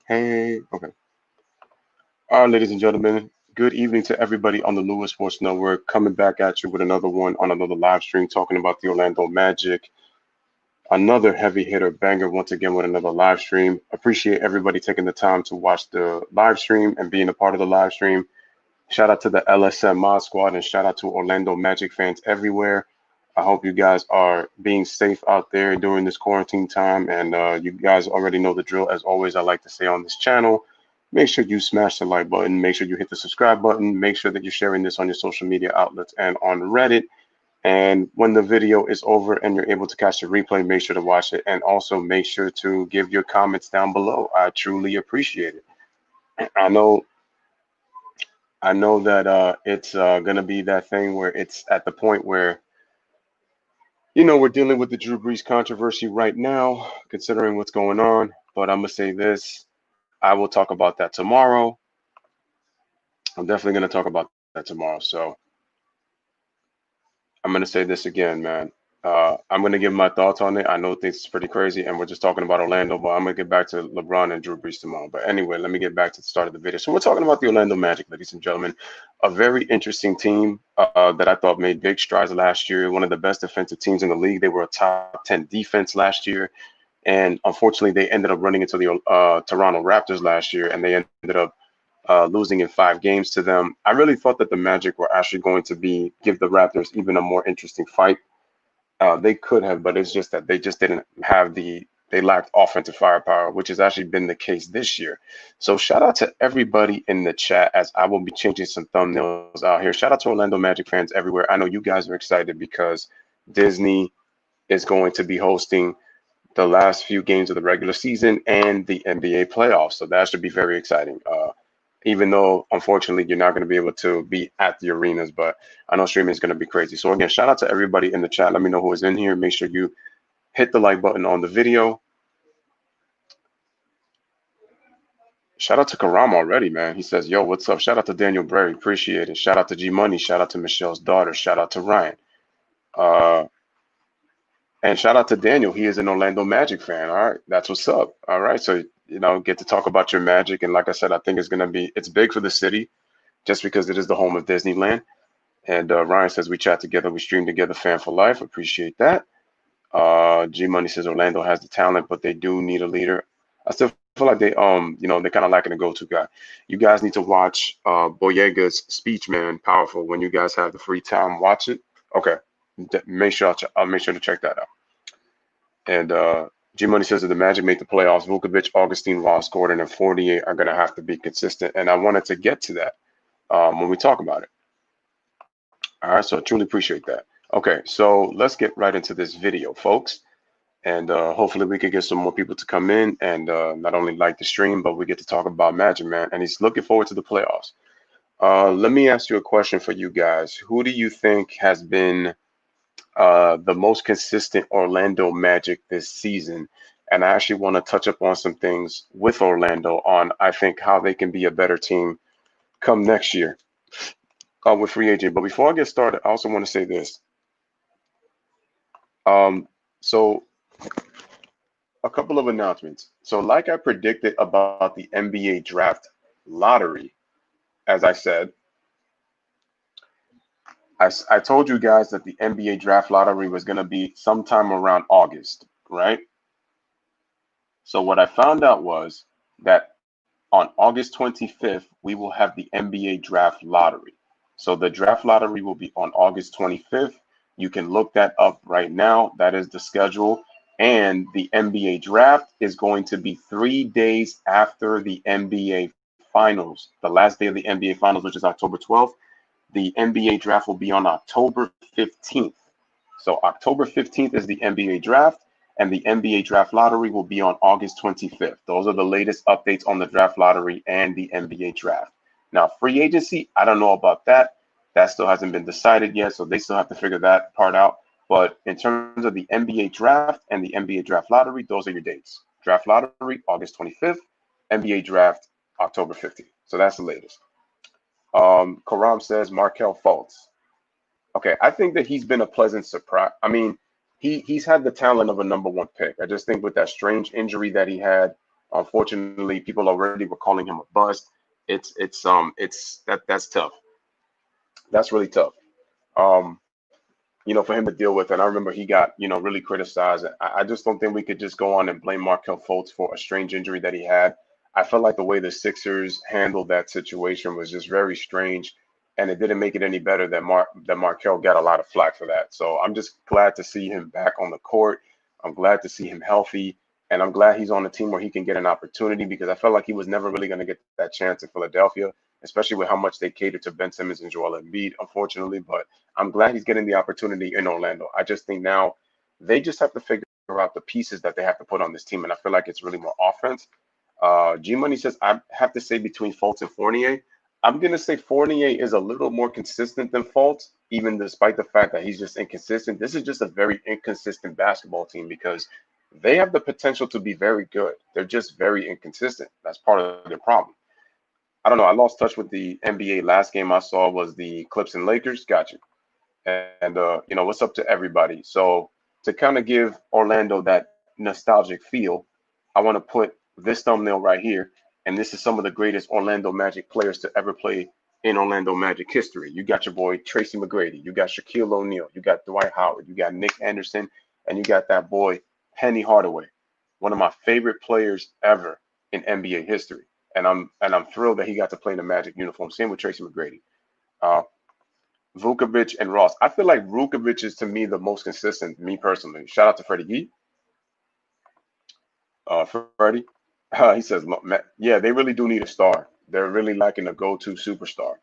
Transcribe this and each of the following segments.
Hey, okay. All right, ladies and gentlemen, good evening to everybody on the Lewis Sports Network. Coming back at you with another one on another live stream talking about the Orlando Magic. Another heavy hitter banger once again with another live stream. Appreciate everybody taking the time to watch the live stream and being a part of the live stream. Shout out to the LSM Mod Squad and shout out to Orlando Magic fans everywhere. I hope you guys are being safe out there during this quarantine time. And you guys already know the drill. As always, I like to say on this channel, make sure you smash the like button. Make sure you hit the subscribe button. Make sure that you're sharing this on your social media outlets and on Reddit. And when the video is over and you're able to catch the replay, make sure to watch it. And also make sure to give your comments down below. I truly appreciate it. I know that it's gonna be that thing where it's at the point where we're dealing with the Drew Brees controversy right now, considering what's going on. But I'm gonna say this: I will talk about that tomorrow. I'm definitely gonna talk about that tomorrow. So I'm gonna say this again, man. I'm gonna give my thoughts on it. I know things is pretty crazy, and we're just talking about Orlando, but I'm gonna get back to LeBron and Drew Brees tomorrow. But anyway, let me get back to the start of the video. So we're talking about the Orlando Magic, ladies and gentlemen, a very interesting team that I thought made big strides last year. One of the best defensive teams in the league. They were a top 10 defense last year, and unfortunately, they ended up running into the Toronto Raptors last year, and they ended up losing in 5 games to them. I really thought that the Magic were actually going to give the Raptors even a more interesting fight. They could have, but it's just that they just didn't have they lacked offensive firepower, which has actually been the case this year. So shout out to everybody in the chat as I will be changing some thumbnails out here. Shout out to Orlando Magic fans everywhere. I know you guys are excited because Disney is going to be hosting the last few games of the regular season and the NBA playoffs. So that should be very exciting. Even though unfortunately you're not going to be able to be at the arenas, but I know streaming is going to be crazy. So again, shout out to everybody in the chat. Let me know who is in here. Make sure you hit the like button on the video. Shout out to Karam already, man. He says, yo, what's up? Shout out to Daniel Berry. Appreciate it. Shout out to G Money. Shout out to Michelle's daughter. Shout out to Ryan. Uh, and shout out to Daniel. He is an Orlando Magic fan. All right. That's what's up. All right. So, get to talk about your Magic. And like I said, I think it's big for the city just because it is the home of Disneyland. And Ryan says we chat together, we stream together, fan for life. Appreciate that. G Money says Orlando has the talent, but they do need a leader. I still feel like they're kind of lacking a go-to guy. You guys need to watch Boyega's speech, man. Powerful. When you guys have the free time, watch it. Okay, I'll make sure to check that out. And G Money says that the Magic make the playoffs. Vukovic, Augustine, Ross, Gordon, and 48 are gonna have to be consistent. And I wanted to get to that when we talk about it. All right, so I truly appreciate that. Okay, so let's get right into this video, folks. And hopefully we could get some more people to come in and not only like the stream, but we get to talk about Magic, man. And he's looking forward to the playoffs. Let me ask you a question for you guys. Who do you think has been the most consistent Orlando Magic this season? And I actually want to touch up on some things with Orlando on, I think, how they can be a better team come next year with free agent. But before I get started, I also want to say this. So a couple of announcements. So, like I predicted about the NBA draft lottery, as I said, I told you guys that the NBA draft lottery was going to be sometime around August, right? So, what I found out was that on August 25th, we will have the NBA draft lottery. So, the draft lottery will be on August 25th. You can look that up right now. That is the schedule. And the NBA draft is going to be 3 days after the NBA Finals, the last day of the NBA Finals, which is October 12th. The NBA draft will be on October 15th. So October 15th is the NBA draft, and the NBA draft lottery will be on August 25th. Those are the latest updates on the draft lottery and the NBA draft. Now, free agency, I don't know about that. That still hasn't been decided yet, so they still have to figure that part out. But in terms of the NBA draft and the NBA draft lottery, those are your dates. Draft lottery, August 25th. NBA draft, October 15th. So that's the latest. Karam says Markel Fultz. Okay, I think that he's been a pleasant surprise. I mean, he's had the talent of a number 1 pick. I just think with that strange injury that he had, Unfortunately, people already were calling him a bust. That's tough. That's really tough. Um, for him to deal with. And I remember he got, really criticized. I just don't think we could just go on and blame Markel Fultz for a strange injury that he had. I felt like the way the Sixers handled that situation was just very strange, and it didn't make it any better that Markel got a lot of flack for that. So I'm just glad to see him back on the court. I'm glad to see him healthy, and I'm glad he's on a team where he can get an opportunity because I felt like he was never really going to get that chance in Philadelphia, especially with how much they catered to Ben Simmons and Joel Embiid, unfortunately. But I'm glad he's getting the opportunity in Orlando. I just think now they just have to figure out the pieces that they have to put on this team, and I feel like it's really more offense. G Money says I have to say between Fultz and Fournier. I'm gonna say Fournier is a little more consistent than Fultz, even despite the fact that he's just inconsistent. This is just a very inconsistent basketball team because they have the potential to be very good. They're just very inconsistent. That's part of their problem. I don't know. I lost touch with the NBA. Last game I saw was the Clips and Lakers. Got you. And what's up to everybody? So to kind of give Orlando that nostalgic feel, I want to put this thumbnail right here, and this is some of the greatest Orlando Magic players to ever play in Orlando Magic history. You got your boy Tracy McGrady, you got Shaquille O'Neal, you got Dwight Howard, you got Nick Anderson, and you got that boy Penny Hardaway, one of my favorite players ever in NBA history. And I'm thrilled that he got to play in the Magic uniform. Same with Tracy McGrady. Uh, Vukovic and Ross. I feel like Vukovic is to me the most consistent, me personally. Shout out to Freddie Gee. Freddie. He says, yeah, they really do need a star. They're really lacking a go-to superstar.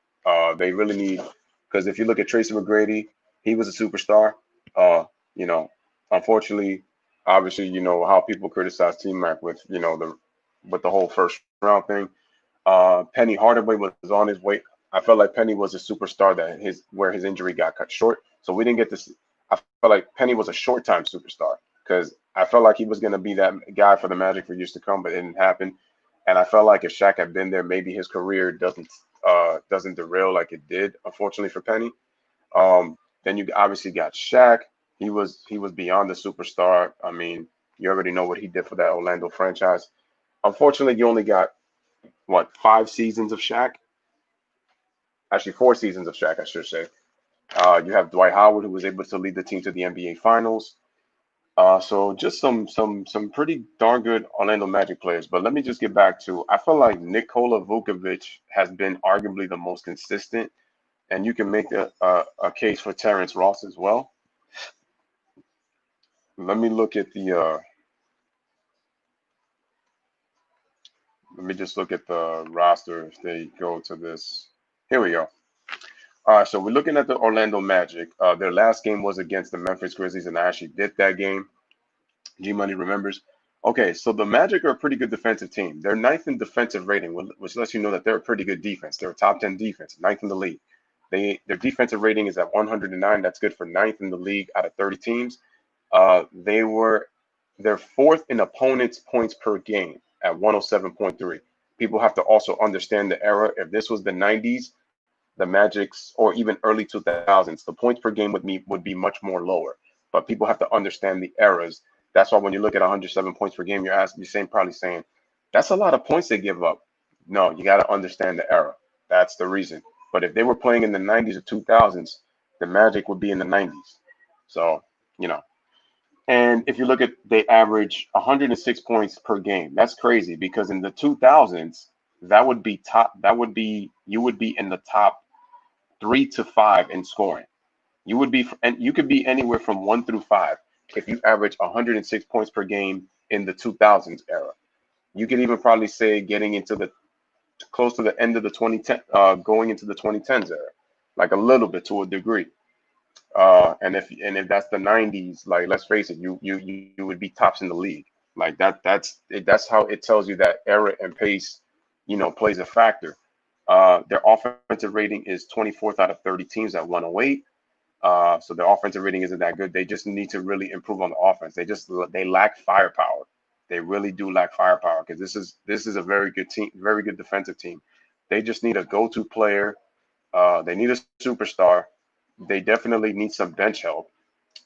They really need, because if you look at Tracy McGrady, he was a superstar. Uh, you know, unfortunately, obviously, you know how people criticize T Mac with, with the whole first round thing. Penny Hardaway was on his way. I felt like Penny was a superstar that where his injury got cut short. So we didn't get to see. I felt like Penny was a short time superstar because I felt like he was going to be that guy for the Magic for years to come, but it didn't happen. And I felt like if Shaq had been there, maybe his career doesn't derail like it did, unfortunately for Penny. Then you obviously got Shaq. He was beyond the superstar. I mean, you already know what he did for that Orlando franchise. Unfortunately, you only got what 5 seasons of Shaq, actually 4 seasons of Shaq, I should say. You have Dwight Howard, who was able to lead the team to the NBA Finals. So just some pretty darn good Orlando Magic players. But let me just get back to I feel like Nikola Vukovic has been arguably the most consistent, and you can make a case for Terrence Ross as well. Let me look at the let me just look at the roster if they go to this. Here we go. All right, so we're looking at the Orlando Magic. Their last game was against the Memphis Grizzlies, and I actually did that game. G Money remembers. Okay, so the Magic are a pretty good defensive team. They're ninth in defensive rating, which lets you know that they're a pretty good defense. They're a top 10 defense, ninth in the league. Their defensive rating is at 109. That's good for ninth in the league out of 30 teams. They're fourth in opponents' points per game at 107.3. People have to also understand the era. If this was the 90s, the Magic's, or even early 2000s, the points per game would be much more lower. But people have to understand the eras. That's why when you look at 107 points per game, probably saying that's a lot of points they give up. No, you got to understand the era. That's the reason. But if they were playing in the 90s or 2000s, the Magic would be in the 90s. So you know. And if you look at, they average 106 points per game. That's crazy because in the 2000s, that would be top. You would be in the top 3 to 5 in scoring. And you could be anywhere from 1 through 5 if you average 106 points per game in the 2000s era. You could even probably say getting into the close to the end of the 2010, going into the 2010s era, like a little bit to a degree. And if that's the 90s, like let's face it, you would be tops in the league. Like that's how it tells you that era and pace, plays a factor. Their offensive rating is 24th out of 30 teams at 108. So their offensive rating isn't that good. They just need to really improve on the offense. They lack firepower. They really do lack firepower because this is a very good team, very good defensive team. They just need a go-to player. They need a superstar. They definitely need some bench help.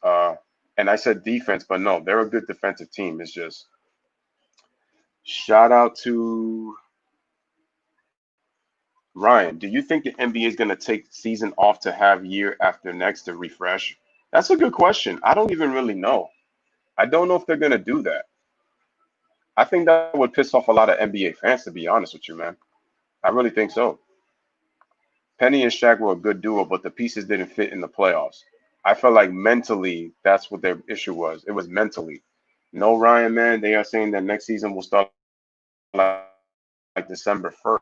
Uh, and I said defense, but no, they're a good defensive team. It's just Shout out to Ryan. Do you think the NBA is going to take season off to have year after next to refresh? That's a good question. I don't even really know. I don't know if they're going to do that. I think that would piss off a lot of NBA fans, to be honest with you, man. I really think so. Penny and Shaq were a good duo, but the pieces didn't fit in the playoffs. I felt like mentally, that's what their issue was. It was mentally. No Ryan, man. They are saying that next season will start like December 1st.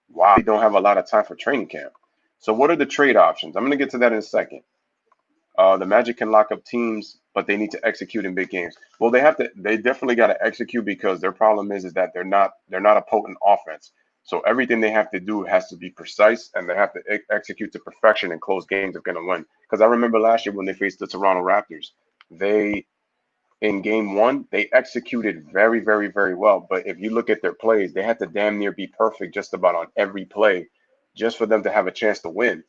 Wow. They don't have a lot of time for training camp. So what are the trade options? I'm going to get to that in a second. The Magic can lock up teams, but they need to execute in big games. Well, they definitely got to execute because their problem is that they're not a potent offense. So everything they have to do has to be precise, and they have to execute to perfection and close games if they're going to win. Because I remember last year when they faced the Toronto Raptors, they in game one, they executed very, very, very well. But if you look at their plays, they had to damn near be perfect just about on every play just for them to have a chance to win.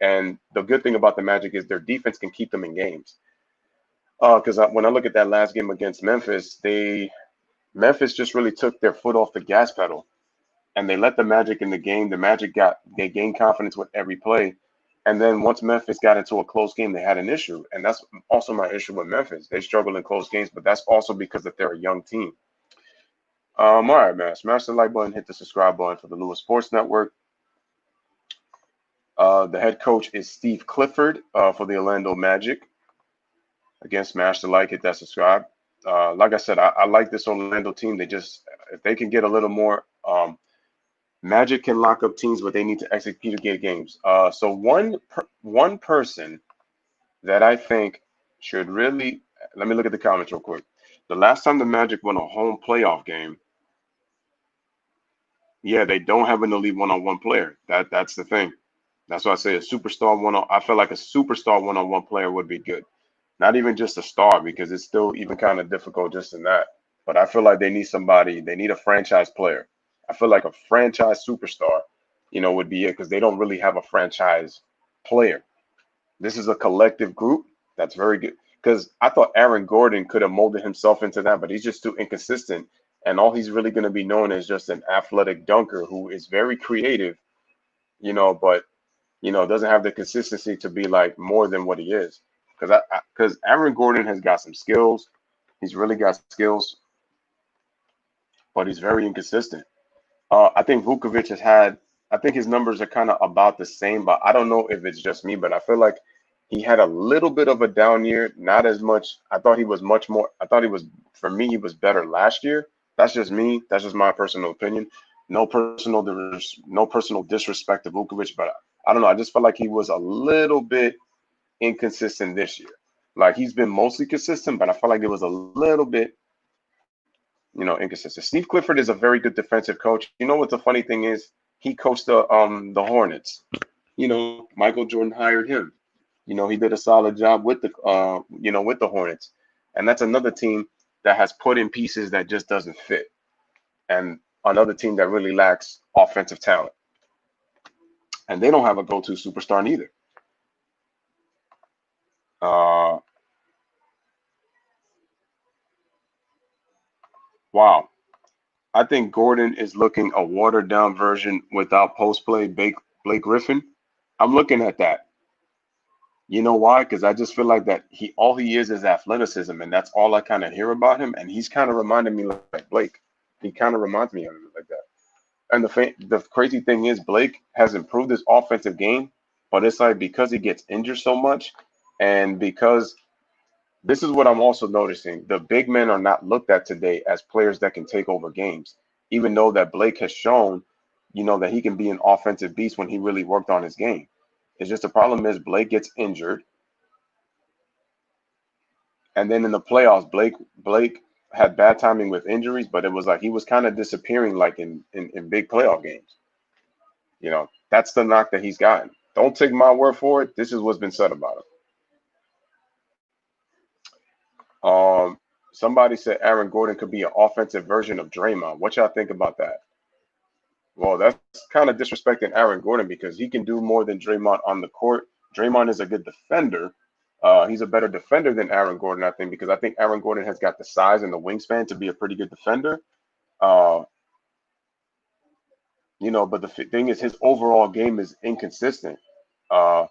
And the good thing about the Magic is their defense can keep them in games. Because when I look at that last game against Memphis, Memphis just really took their foot off the gas pedal and they let the Magic in the game. They gained confidence with every play. And then once Memphis got into a close game, they had an issue. And that's also my issue with Memphis. They struggle in close games, but that's also because that they're a young team. All right, man. Smash the like button, hit the subscribe button for the Lewis Sports Network. The head coach is Steve Clifford for the Orlando Magic. Again, smash the like, hit that subscribe. Like I said, I like this Orlando team. If they can get a little more, Magic can lock up teams, but they need to execute games. So one person that I think should really let me look at the comments real quick. The last time the Magic won a home playoff game, yeah, they don't have an elite one-on-one player. That's the thing. That's why I say a superstar one on. I feel like a superstar one-on-one player would be good. Not even just a star because it's still even kind of difficult just in that. But I feel like they need somebody. They need a franchise player. I feel like a franchise superstar, would be it because they don't really have a franchise player. This is a collective group that's very good. Because I thought Aaron Gordon could have molded himself into that, but he's just too inconsistent. And all he's really going to be known as just an athletic dunker who is very creative, but doesn't have the consistency to be like more than what he is. Because Aaron Gordon has got some skills. He's really got skills, but he's very inconsistent. I think Vukovic has had. I think his numbers are kind of about the same, but I don't know if it's just me. But I feel like he had a little bit of a down year. Not as much. I thought he was much more. I thought he was. For me, he was better last year. That's just me. That's just my personal opinion. No personal disrespect to Vukovic, but I don't know. I just felt like he was a little bit inconsistent this year. Like he's been mostly consistent, but I felt like it was a little bit, inconsistent. Steve Clifford is a very good defensive coach. You know what the funny thing is? He coached the Hornets. Michael Jordan hired him. He did a solid job with the Hornets, and that's another team that has put in pieces that just doesn't fit, and another team that really lacks offensive talent, and they don't have a go-to superstar neither. Uh, wow. I think Gordon is looking a watered down version without post play Blake Griffin. I'm looking at that. You know why? Because I just feel like that all he is athleticism, and that's all I kind of hear about him. And he's kind of reminding me like Blake. He kind of reminds me of him like that. And the crazy thing is Blake has improved his offensive game, but it's like because he gets injured so much, and because this is what I'm also noticing. The big men are not looked at today as players that can take over games, even though that Blake has shown, that he can be an offensive beast when he really worked on his game. It's just the problem is Blake gets injured, and then in the playoffs, Blake had bad timing with injuries, but it was like he was kind of disappearing like in big playoff games. That's the knock that he's gotten. Don't take my word for it. This is what's been said about him. Somebody said Aaron Gordon could be an offensive version of Draymond. What y'all think about that? Well, that's kind of disrespecting Aaron Gordon because he can do more than Draymond on the court. Draymond is a good defender, He's a better defender than Aaron Gordon, I think, because I think Aaron Gordon has got the size and the wingspan to be a pretty good defender. Uh, but the thing is, his overall game is inconsistent. Uh,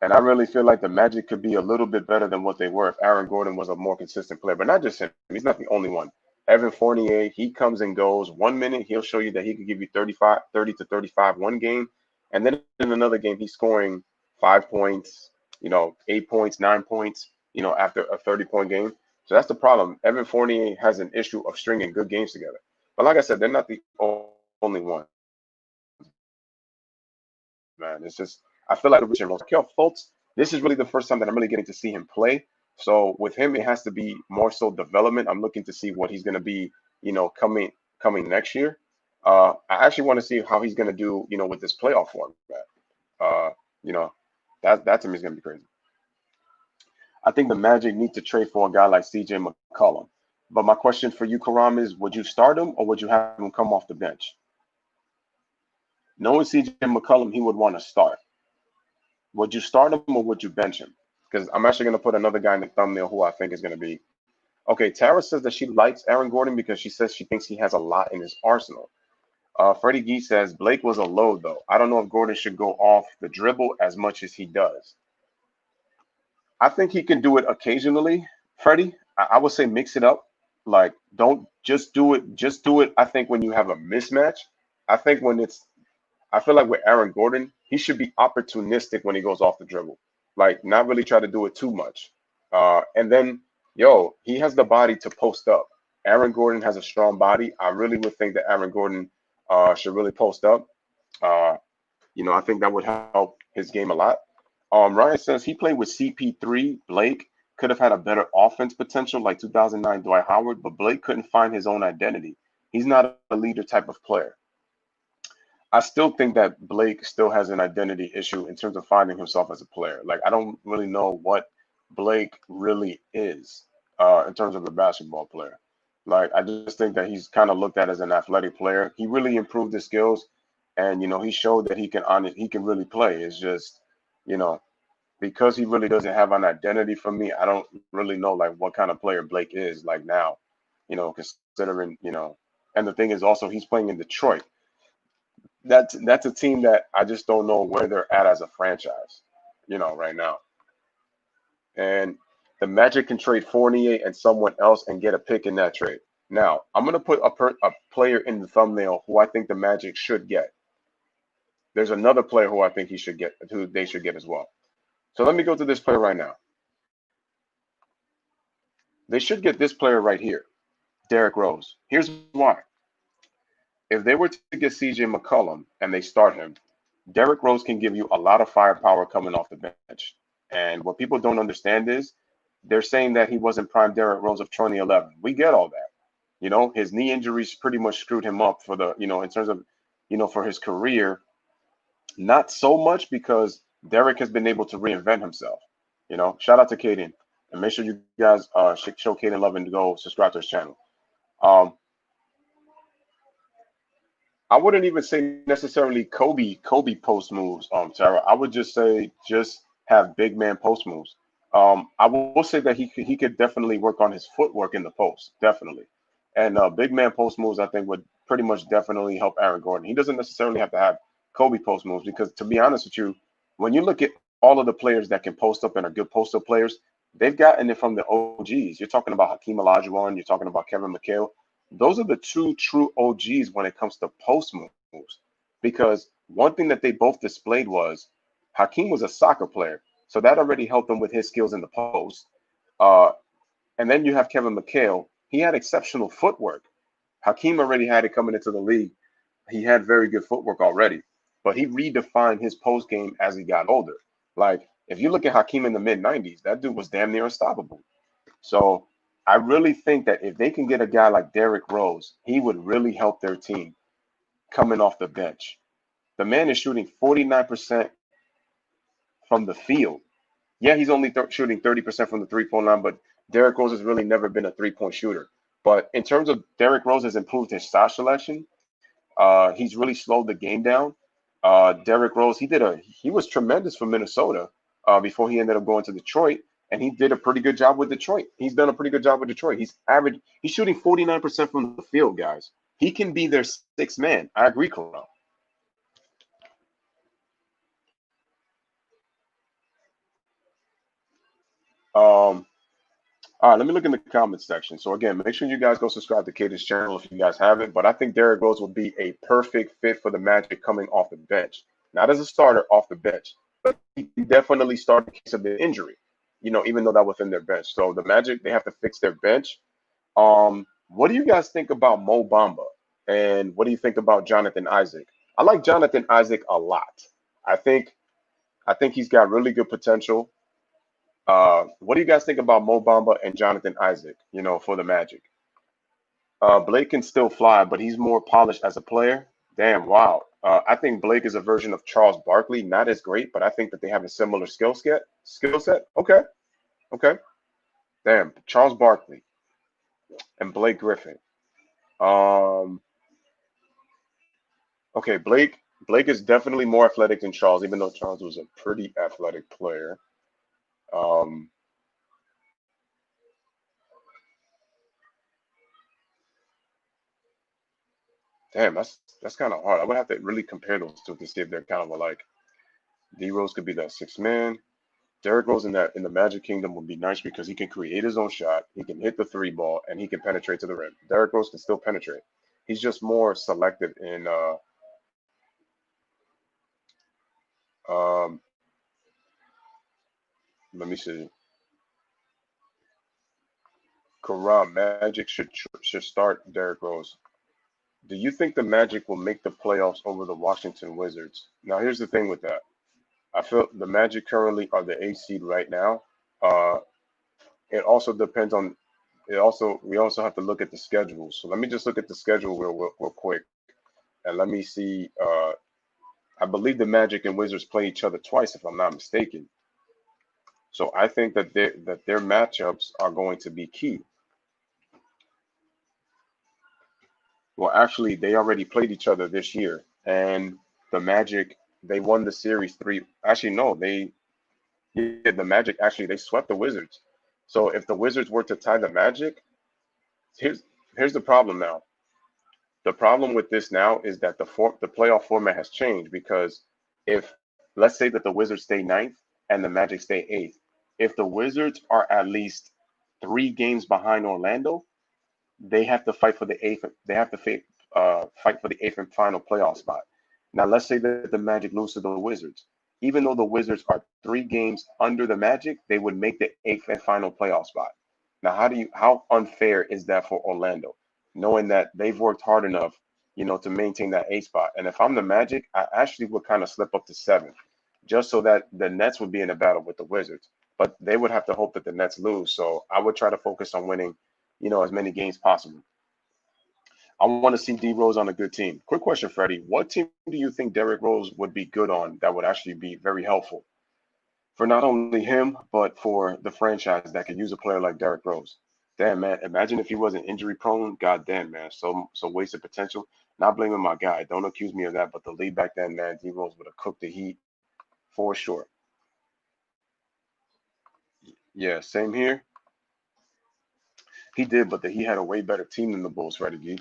and I really feel like the Magic could be a little bit better than what they were if Aaron Gordon was a more consistent player. But not just him. He's not the only one. Evan Fournier, he comes and goes. 1 minute, he'll show you that he could give you 30 to 35 one game. And then in another game, he's scoring 5 points, 8 points, 9 points, after a 30-point game. So that's the problem. Evan Fournier has an issue of stringing good games together. But like I said, they're not the only ones, man. It's just, I feel like Richard Rose, Fultz, this is really the first time that I'm really getting to see him play. So with him, it has to be more so development. I'm looking to see what he's going to be, coming next year. I actually want to see how he's going to do, with this playoff format. Uh, you know, that to me is going to be crazy. I think the Magic need to trade for a guy like CJ McCollum. But my question for you, Karam, is would you start him or would you have him come off the bench? Knowing CJ McCollum, he would want to start. Would you start him or would you bench him? Because I'm actually going to put another guy in the thumbnail who I think is going to be. Okay, Tara says that she likes Aaron Gordon because she says she thinks he has a lot in his arsenal. Freddie Gee says Blake was a load, though. I don't know if Gordon should go off the dribble as much as he does. I think he can do it occasionally, Freddie. I would say mix it up. Like, don't just do it. Just do it, I think, when you have a mismatch. I think I feel like with Aaron Gordon, he should be opportunistic when he goes off the dribble. Like, not really try to do it too much. And then, he has the body to post up. Aaron Gordon has a strong body. I really would think that Aaron Gordon should really post up. Uh, I think that would help his game a lot. Ryan says he played with CP3. Blake could have had a better offense potential like 2009 Dwight Howard, but Blake couldn't find his own identity. He's not a leader type of player. I still think that Blake still has an identity issue in terms of finding himself as a player. Like, I don't really know what Blake really is in terms of a basketball player. Like, I just think that he's kind of looked at as an athletic player. He really improved his skills, and he showed that he can really play. It's just, you know, because he really doesn't have an identity for me. I don't really know like what kind of player Blake is like now. Considering and the thing is also he's playing in Detroit. That's a team that I just don't know where they're at as a franchise, right now. And the Magic can trade Fournier and someone else and get a pick in that trade. Now, I'm going to put a player in the thumbnail who I think the Magic should get. There's another player who I think who they should get as well. So let me go to this player right now. They should get this player right here, Derrick Rose. Here's why. If they were to get CJ McCollum and they start him, Derrick Rose can give you a lot of firepower coming off the bench. And what people don't understand is they're saying that he wasn't prime Derrick Rose of 2011. We get all that. His knee injuries pretty much screwed him up for the, in terms of, for his career. Not so much because Derrick has been able to reinvent himself. Shout out to Caden. And make sure you guys show Caden love and go subscribe to his channel. I wouldn't even say necessarily Kobe post moves, Tara. I would just say just have big man post moves. I will say that he could definitely work on his footwork in the post, definitely. And big man post moves, I think, would pretty much definitely help Aaron Gordon. He doesn't necessarily have to have Kobe post moves because, to be honest with you, when you look at all of the players that can post up and are good post up players, they've gotten it from the OGs. You're talking about Hakeem Olajuwon. You're talking about Kevin McHale. Those are the two true OGs when it comes to post moves. Because one thing that they both displayed was Hakeem was a soccer player. So that already helped him with his skills in the post. And then you have Kevin McHale. He had exceptional footwork. Hakeem already had it coming into the league. He had very good footwork already. But he redefined his post game as he got older. Like, if you look at Hakeem in the mid-90s, that dude was damn near unstoppable. So I really think that if they can get a guy like Derrick Rose, he would really help their team coming off the bench. The man is shooting 49% from the field. Yeah, he's only shooting 30% from the three-point line, but Derrick Rose has really never been a three-point shooter. But in terms of Derrick Rose has improved his shot selection. He's really slowed the game down. Derrick Rose, he was tremendous for Minnesota. before he ended up going to Detroit, and he did a pretty good job with Detroit. He's done a pretty good job with Detroit. He's shooting 49% from the field, guys. He can be their sixth man. I agree, Corral. Um, all right, let me look in the comments section. So again, make sure you guys go subscribe to Katie's channel if you guys haven't. But I think Derrick Rose would be a perfect fit for the Magic coming off the bench, not as a starter off the bench, but he can definitely start in case of an injury. Even though that within their bench. So the Magic, they have to fix their bench. What do you guys think about Mo Bamba? And what do you think about Jonathan Isaac? I like Jonathan Isaac a lot. I think I think he's got really good potential. What do you guys think about Mo Bamba and Jonathan Isaac? For the Magic. Blake can still fly, but he's more polished as a player. Damn, wow. I think Blake is a version of Charles Barkley, not as great, but I think that they have a similar skill set. Skill set. Okay, okay. Damn, Charles Barkley and Blake Griffin. Um, okay, Blake is definitely more athletic than Charles, even though Charles was a pretty athletic player. Um, damn, that's kind of hard. I would have to really compare those two to see if they're kind of alike. D Rose could be that sixth man. Derrick Rose in the Magic Kingdom would be nice because he can create his own shot, he can hit the three ball, and he can penetrate to the rim. Derrick Rose can still penetrate. He's just more selective in. Um, Let me see. Karam Magic should start Derrick Rose. Do you think the Magic will make the playoffs over the Washington Wizards? Now, here's the thing with that. I feel the Magic currently are the eighth seed right now. Uh, it also depends on. We also have to look at the schedule. So let me just look at the schedule real quick, and let me see. I believe the Magic and Wizards play each other twice, if I'm not mistaken. So I think that their matchups are going to be key. Well, actually, they already played each other this year, and the Magic they won the series three. Actually, no, the Magic actually they swept the Wizards. So if the Wizards were to tie the Magic, here's here's the problem now. The problem with this now is that the playoff format has changed because if let's say that the Wizards stay ninth and the Magic stay eighth, if the Wizards are at least 3 games behind Orlando, they have to fight for the eighth. They have to fight for the eighth and final playoff spot. Now, let's say that the Magic lose to the Wizards. Even though the Wizards are 3 games under the Magic, they would make the eighth and final playoff spot. Now, how unfair is that for Orlando, knowing that they've worked hard enough, to maintain that eighth spot? And if I'm the Magic, I actually would kind of slip up to seventh, just so that the Nets would be in a battle with the Wizards. But they would have to hope that the Nets lose. So I would try to focus on winning as many games possible. I want to see D Rose on a good team. Quick question, Freddie. What team do you think Derrick Rose would be good on that would actually be very helpful for not only him, but for the franchise that could use a player like Derrick Rose? Damn, man. Imagine if he wasn't injury prone. God damn, man. So wasted potential. Not blaming my guy. Don't accuse me of that. But the lead back then, man, D Rose would have cooked the Heat for sure. Yeah, same here. He did, but he had a way better team than the Bulls, Freddie G.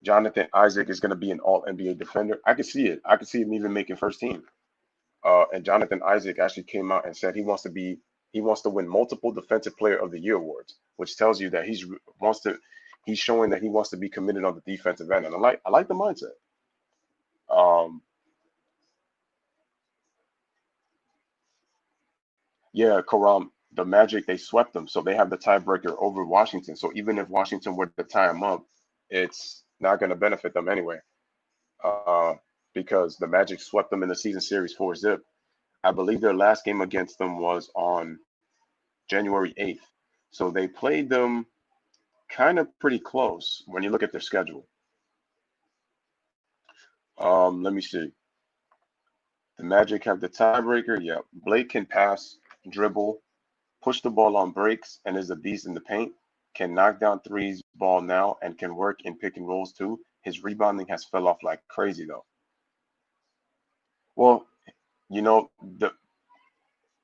Jonathan Isaac is going to be an all NBA defender. I can see it. I can see him even making first team. And Jonathan Isaac actually came out and said he wants to win multiple Defensive Player of the Year awards, which tells you that he's showing that he wants to be committed on the defensive end. And I like the mindset. Um, yeah, Karam, the Magic they swept them, so they have the tiebreaker over Washington. So even if Washington were to tie them up, it's not going to benefit them anyway, uh, because the Magic swept them in the season series 4-zip. I believe their last game against them was on January 8th. So they played them kind of pretty close when you look at their schedule. Let me see. The Magic have the tiebreaker. Yeah. Blake can pass, dribble, push the ball on breaks, and is a beast in the paint. Can knock down threes ball now and can work in pick and rolls too. His rebounding has fell off like crazy though. Well, you know, the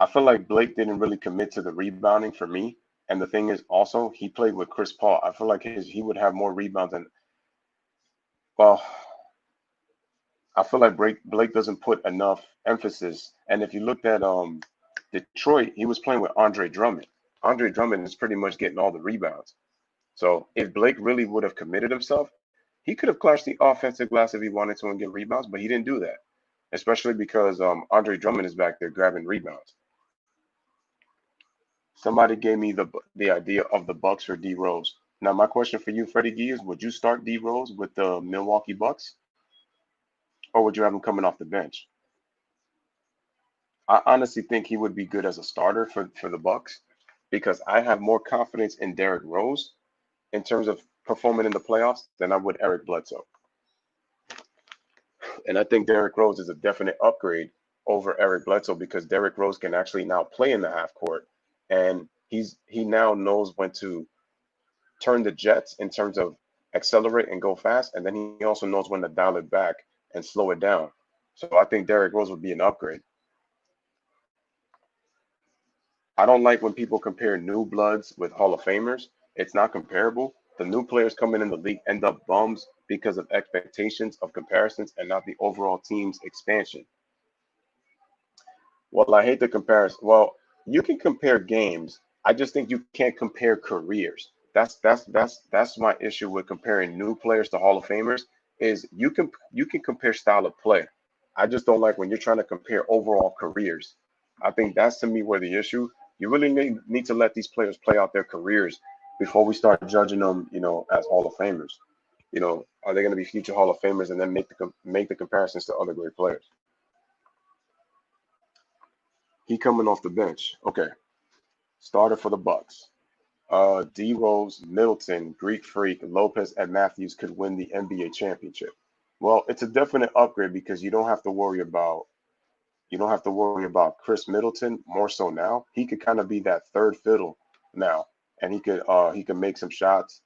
I feel like Blake didn't really commit to the rebounding for me. And the thing is also he played with Chris Paul. I feel like he would have more rebounds than well, I feel like Blake doesn't put enough emphasis. And if you looked at Detroit, he was playing with Andre Drummond. Andre Drummond is pretty much getting all the rebounds. So if Blake really would have committed himself, he could have clashed the offensive glass if he wanted to and get rebounds, but he didn't do that. Especially because Andre Drummond is back there grabbing rebounds. Somebody gave me the idea of the Bucks for D Rose. Now my question for you, Freddie Gee, is would you start D Rose with the Milwaukee Bucks, or would you have him coming off the bench? I honestly think he would be good as a starter for the Bucks because I have more confidence in Derrick Rose in terms of performing in the playoffs than I would Eric Bledsoe. And I think Derrick Rose is a definite upgrade over Eric Bledsoe because Derrick Rose can actually now play in the half court, and he now knows when to turn the jets in terms of accelerate and go fast, and then he also knows when to dial it back and slow it down. So I think Derrick Rose would be an upgrade. I don't like when people compare new bloods with Hall of Famers. It's not comparable. The new players coming in the league end up bums because of expectations of comparisons and not the overall team's expansion. Well, I hate the comparison. Well, you can compare games. I just think you can't compare careers. That's my issue with comparing new players to Hall of Famers is you can compare style of play. I just don't like when you're trying to compare overall careers. I think that's to me where the issue. You really need to let these players play out their careers before we start judging them, as Hall of Famers. Are they going to be future Hall of Famers and then make the comparisons to other great players? He coming off the bench. Okay. Starter for the Bucks. D Rose, Middleton, Greek Freak, Lopez, and Matthews could win the NBA championship. Well, it's a definite upgrade because you don't have to worry about Chris Middleton more so now. He could kind of be that third fiddle now, and he could make some shots.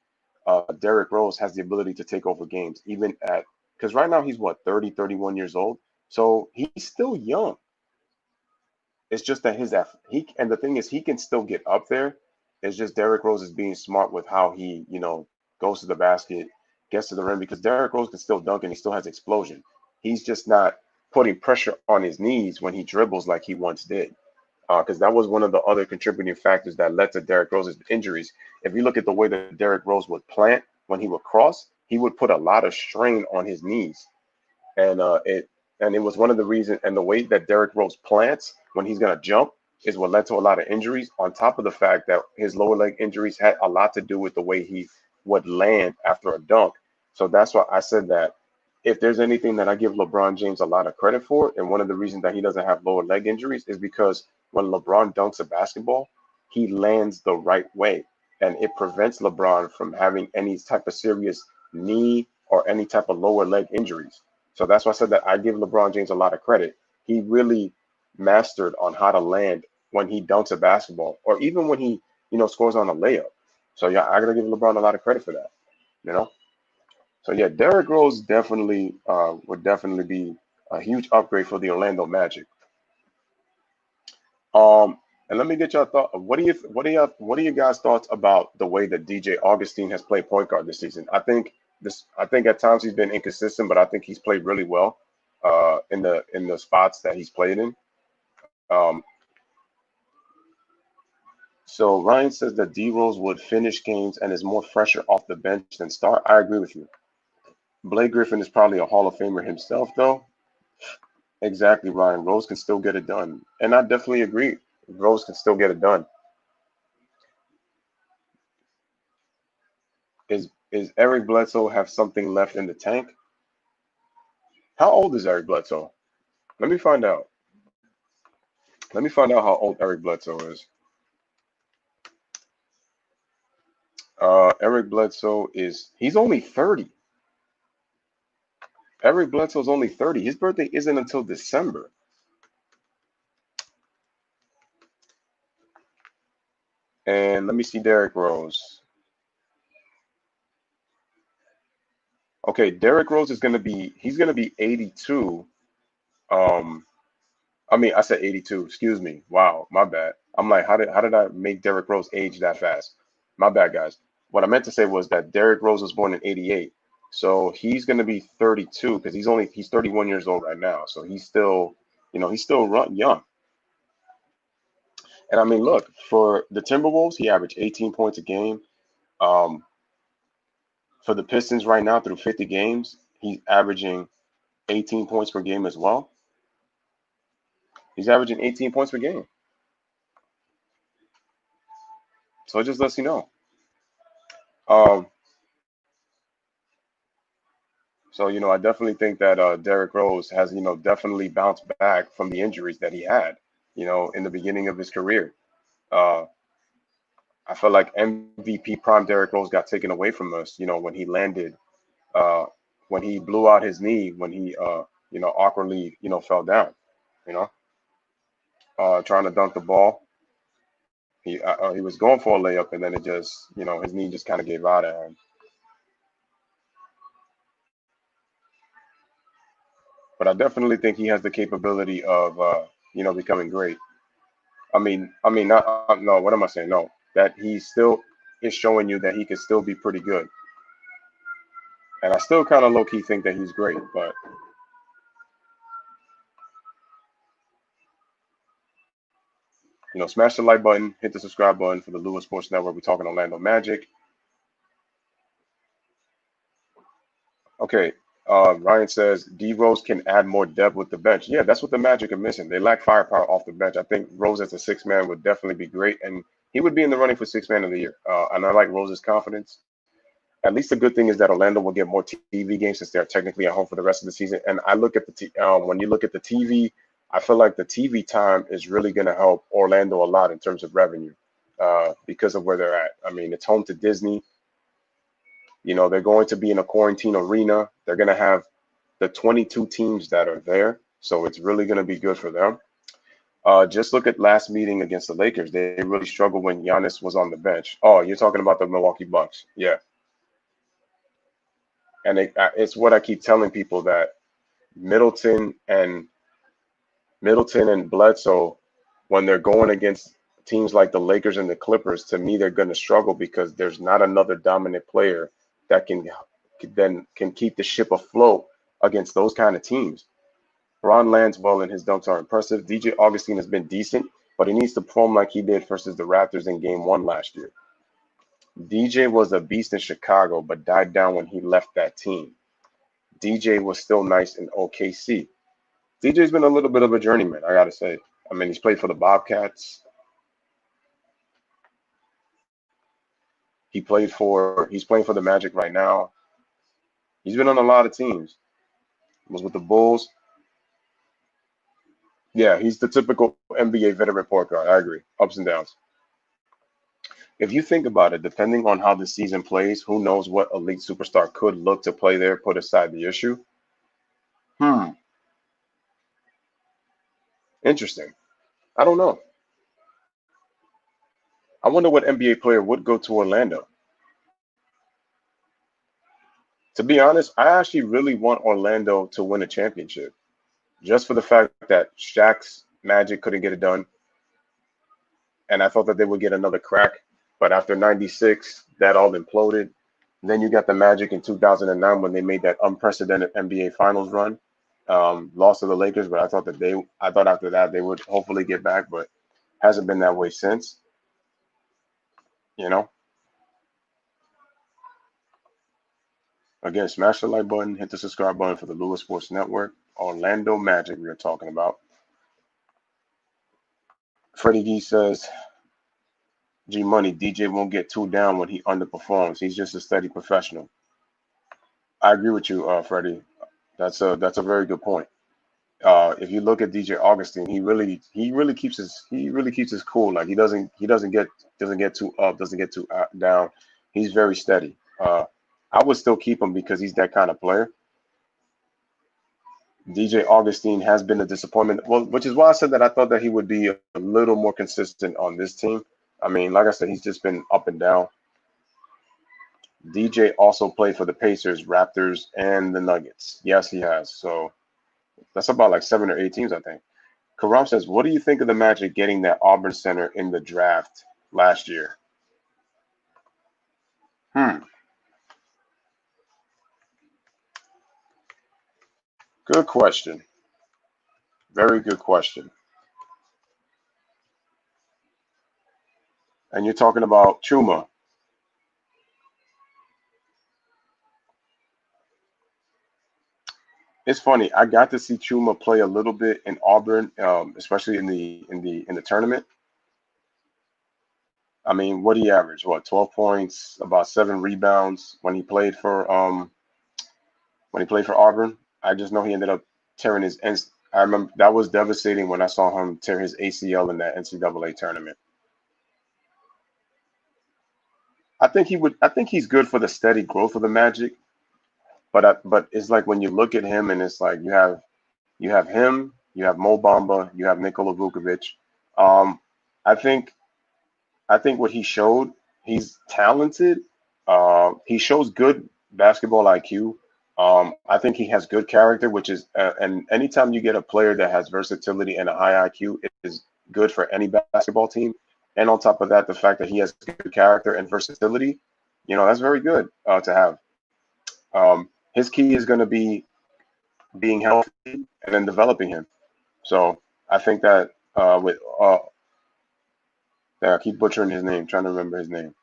Derrick Rose has the ability to take over games, even at because right now he's what 30, 31 years old, so he's still young. It's just that he and the thing is he can still get up there. It's just Derrick Rose is being smart with how he goes to the basket, gets to the rim because Derrick Rose can still dunk and he still has explosion. He's just not putting pressure on his knees when he dribbles like he once did. Because that was one of the other contributing factors that led to Derrick Rose's injuries. If you look at the way that Derrick Rose would plant when he would cross, he would put a lot of strain on his knees and it was one of the reasons. And the way that Derrick Rose plants when he's gonna jump is what led to a lot of injuries. On top of the fact that his lower leg injuries had a lot to do with the way he would land after a dunk. So that's why I said that if there's anything that I give LeBron James a lot of credit for, and one of the reasons that he doesn't have lower leg injuries is because when LeBron dunks a basketball, he lands the right way, and it prevents LeBron from having any type of serious knee or any type of lower leg injuries. So that's why I said that I give LeBron James a lot of credit. He really mastered on how to land when he dunks a basketball, or even when he scores on a layup. So yeah, I gotta give LeBron a lot of credit for that. You know. So yeah, Derrick Rose definitely would definitely be a huge upgrade for the Orlando Magic. Um, and let me get your thought. What are you guys' thoughts about the way that DJ Augustine has played point guard this season? I think at times he's been inconsistent, but I think he's played really well in the spots that he's played in. Um, so Ryan says that D Rose would finish games and is more fresher off the bench than start. I agree with you. Blake Griffin is probably a Hall of Famer himself, though. Exactly, Ryan. Rose can still get it done, and I definitely agree. Rose can still get it done. Is Eric Bledsoe have something left in the tank? How old is Eric Bledsoe? Let me find out. Let me find out how old Eric Bledsoe is. Eric Bledsoe he's only 30. Eric Bledsoe's only 30. His birthday isn't until December. And let me see Derrick Rose. Okay, Derrick Rose he's gonna be 82. Um, I mean, I said 82. Excuse me. Wow, my bad. I'm like, how did I make Derrick Rose age that fast? My bad, guys. What I meant to say was that Derrick Rose was born in 88. So he's going to be 32 because he's 31 years old right now. So he's still, he's still young. And I mean, look, for the Timberwolves, he averaged 18 points a game. Um, for the Pistons right now through 50 games, he's averaging 18 points per game as well. He's averaging 18 points per game. So it just lets you know. Um, so I definitely think that Derrick Rose has definitely bounced back from the injuries that he had in the beginning of his career. Uh, I felt like MVP prime Derrick Rose got taken away from us. When he landed, uh, when he blew out his knee, when he awkwardly fell down. You know, trying to dunk the ball. He was going for a layup, and then it just his knee just kind of gave out at him. But I definitely think he has the capability of becoming great. Not no. What am I saying? No, that he still is showing you that he can still be pretty good. And I still kind of low key think that he's great. But smash the like button, hit the subscribe button for the Louis Sports Network. We're talking Orlando Magic. Okay. Ryan says D Rose can add more depth with the bench. Yeah, that's what the Magic are missing. They lack firepower off the bench. I think Rose as a six man would definitely be great, and he would be in the running for six man of the year. And I like Rose's confidence. At least the good thing is that Orlando will get more TV games since they're technically at home for the rest of the season. And I look at when you look at the TV, I feel like the TV time is really going to help Orlando a lot in terms of revenue because of where they're at. I mean, it's home to Disney. They're going to be in a quarantine arena. They're going to have the 22 teams that are there. So it's really going to be good for them. Just look at last meeting against the Lakers. They really struggled when Giannis was on the bench. Oh, you're talking about the Milwaukee Bucks. Yeah. And it's what I keep telling people that Middleton and Bledsoe, when they're going against teams like the Lakers and the Clippers, to me they're going to struggle because there's not another dominant player that can keep the ship afloat against those kind of teams. Ron Lanswell and his dunks are impressive. DJ Augustine has been decent, but he needs to perform like he did versus the Raptors in Game 1 last year. DJ was a beast in Chicago, but died down when he left that team. DJ was still nice in OKC. DJ's been a little bit of a journeyman, I gotta say. I mean, he's played for the Bobcats. He's playing for the Magic right now. He's been on a lot of teams. Was with the Bulls. Yeah, he's the typical NBA veteran point guard. I agree. Ups and downs. If you think about it, depending on how the season plays, who knows what elite superstar could look to play there, put aside the issue. Interesting. I don't know. I wonder what NBA player would go to Orlando. To be honest, I actually really want Orlando to win a championship. Just for the fact that Shaq's Magic couldn't get it done. And I thought that they would get another crack. But after 96, that all imploded. Then you got the Magic in 2009 when they made that unprecedented NBA Finals run. Lost to the Lakers, but I thought after that they would hopefully get back, but hasn't been that way since. You know. Again, smash the like button, hit the subscribe button for the Louis Sports Network. Orlando Magic we are talking about. Freddie D says, G Money, DJ won't get too down when he underperforms. He's just a steady professional. I agree with you, Freddie. That's a very good point. If you look at DJ Augustine, he really keeps his cool. Like he doesn't get too up, doesn't get too down. He's very steady. I would still keep him because he's that kind of player. DJ Augustine has been a disappointment. Well, which is why I said that I thought that he would be a little more consistent on this team. I mean, like I said, he's just been up and down. DJ also played for the Pacers, Raptors, and the Nuggets. Yes, he has. So that's about like 7 or 8 teams, I think. Karam says, what do you think of the Magic getting that Auburn center in the draft last year? Hmm. Good question. Very good question. And you're talking about Chuma. It's funny. I got to see Chuma play a little bit in Auburn, especially in the tournament. I mean, what he averaged? What, 12 points, about 7 rebounds when he played for Auburn. I just know he ended up tearing his. I remember that was devastating when I saw him tear his ACL in that NCAA tournament. I think he would. I think he's good for the steady growth of the Magic. But it's like when you look at him and it's like you have him, you have Mo Bamba, you have Nikola Vukovic. Um, I think I think what he showed, he's talented. He shows good basketball IQ. I think he has good character, which is, and anytime you get a player that has versatility and a high IQ, it is good for any basketball team. And on top of that, the fact that he has good character and versatility, that's very good to have. His key is going to be being healthy and then developing him. So I think that with I keep butchering his name, trying to remember his name.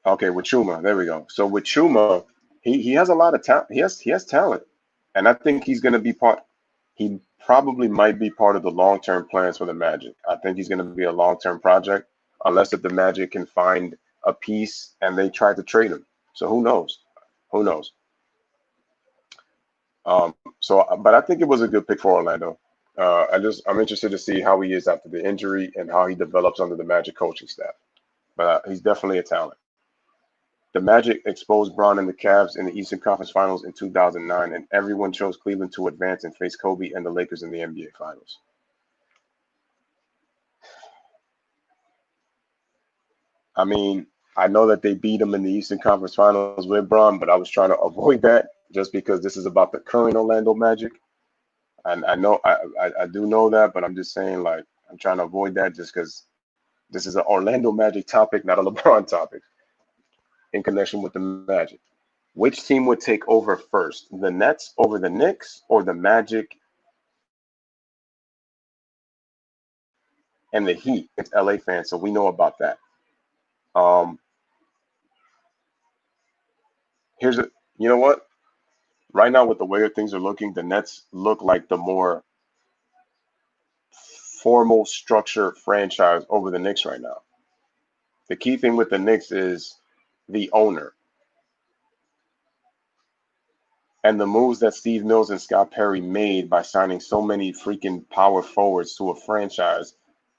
Okay, with Chuma, there we go. So with Chuma, he has a lot of talent. He has talent, and I think he's going to be part. He probably might be part of the long term plans for the Magic. I think he's going to be a long term project, unless if the Magic can find a piece and they try to trade him. So who knows? Who knows? But I think it was a good pick for Orlando. I'm interested to see how he is after the injury and how he develops under the Magic coaching staff. But he's definitely a talent. The Magic exposed Bron and the Cavs in the Eastern Conference Finals in 2009, and everyone chose Cleveland to advance and face Kobe and the Lakers in the NBA Finals. I mean, I know that they beat them in the Eastern Conference Finals with Bron, but I was trying to avoid that just because this is about the current Orlando Magic. And I know I do know that, but I'm just saying, like, I'm trying to avoid that just because this is an Orlando Magic topic, not a LeBron topic, in connection with the Magic. Which team would take over first, the Nets over the Knicks or the Magic and the Heat? It's LA fans, so we know about that. Um, here's a, you know what? Right now, with the way things are looking, the Nets look like the more formal structure franchise over the Knicks right now. The key thing with the Knicks is the owner and the moves that Steve Mills and Scott Perry made by signing so many freaking power forwards to a franchise.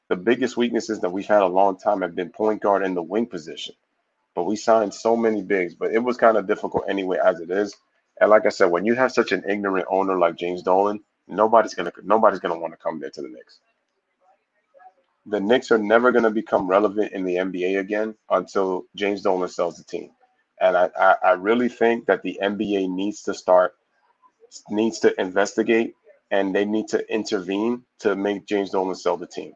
The biggest weaknesses that we've had a long time have been point guard and the wing position. But we signed so many bigs, but it was kind of difficult anyway as it is. And like I said, when you have such an ignorant owner like James Dolan, nobody's gonna want to come there to the Knicks. The Knicks are never gonna become relevant in the NBA again until James Dolan sells the team. And I really think that the NBA needs to investigate and they need to intervene to make James Dolan sell the team.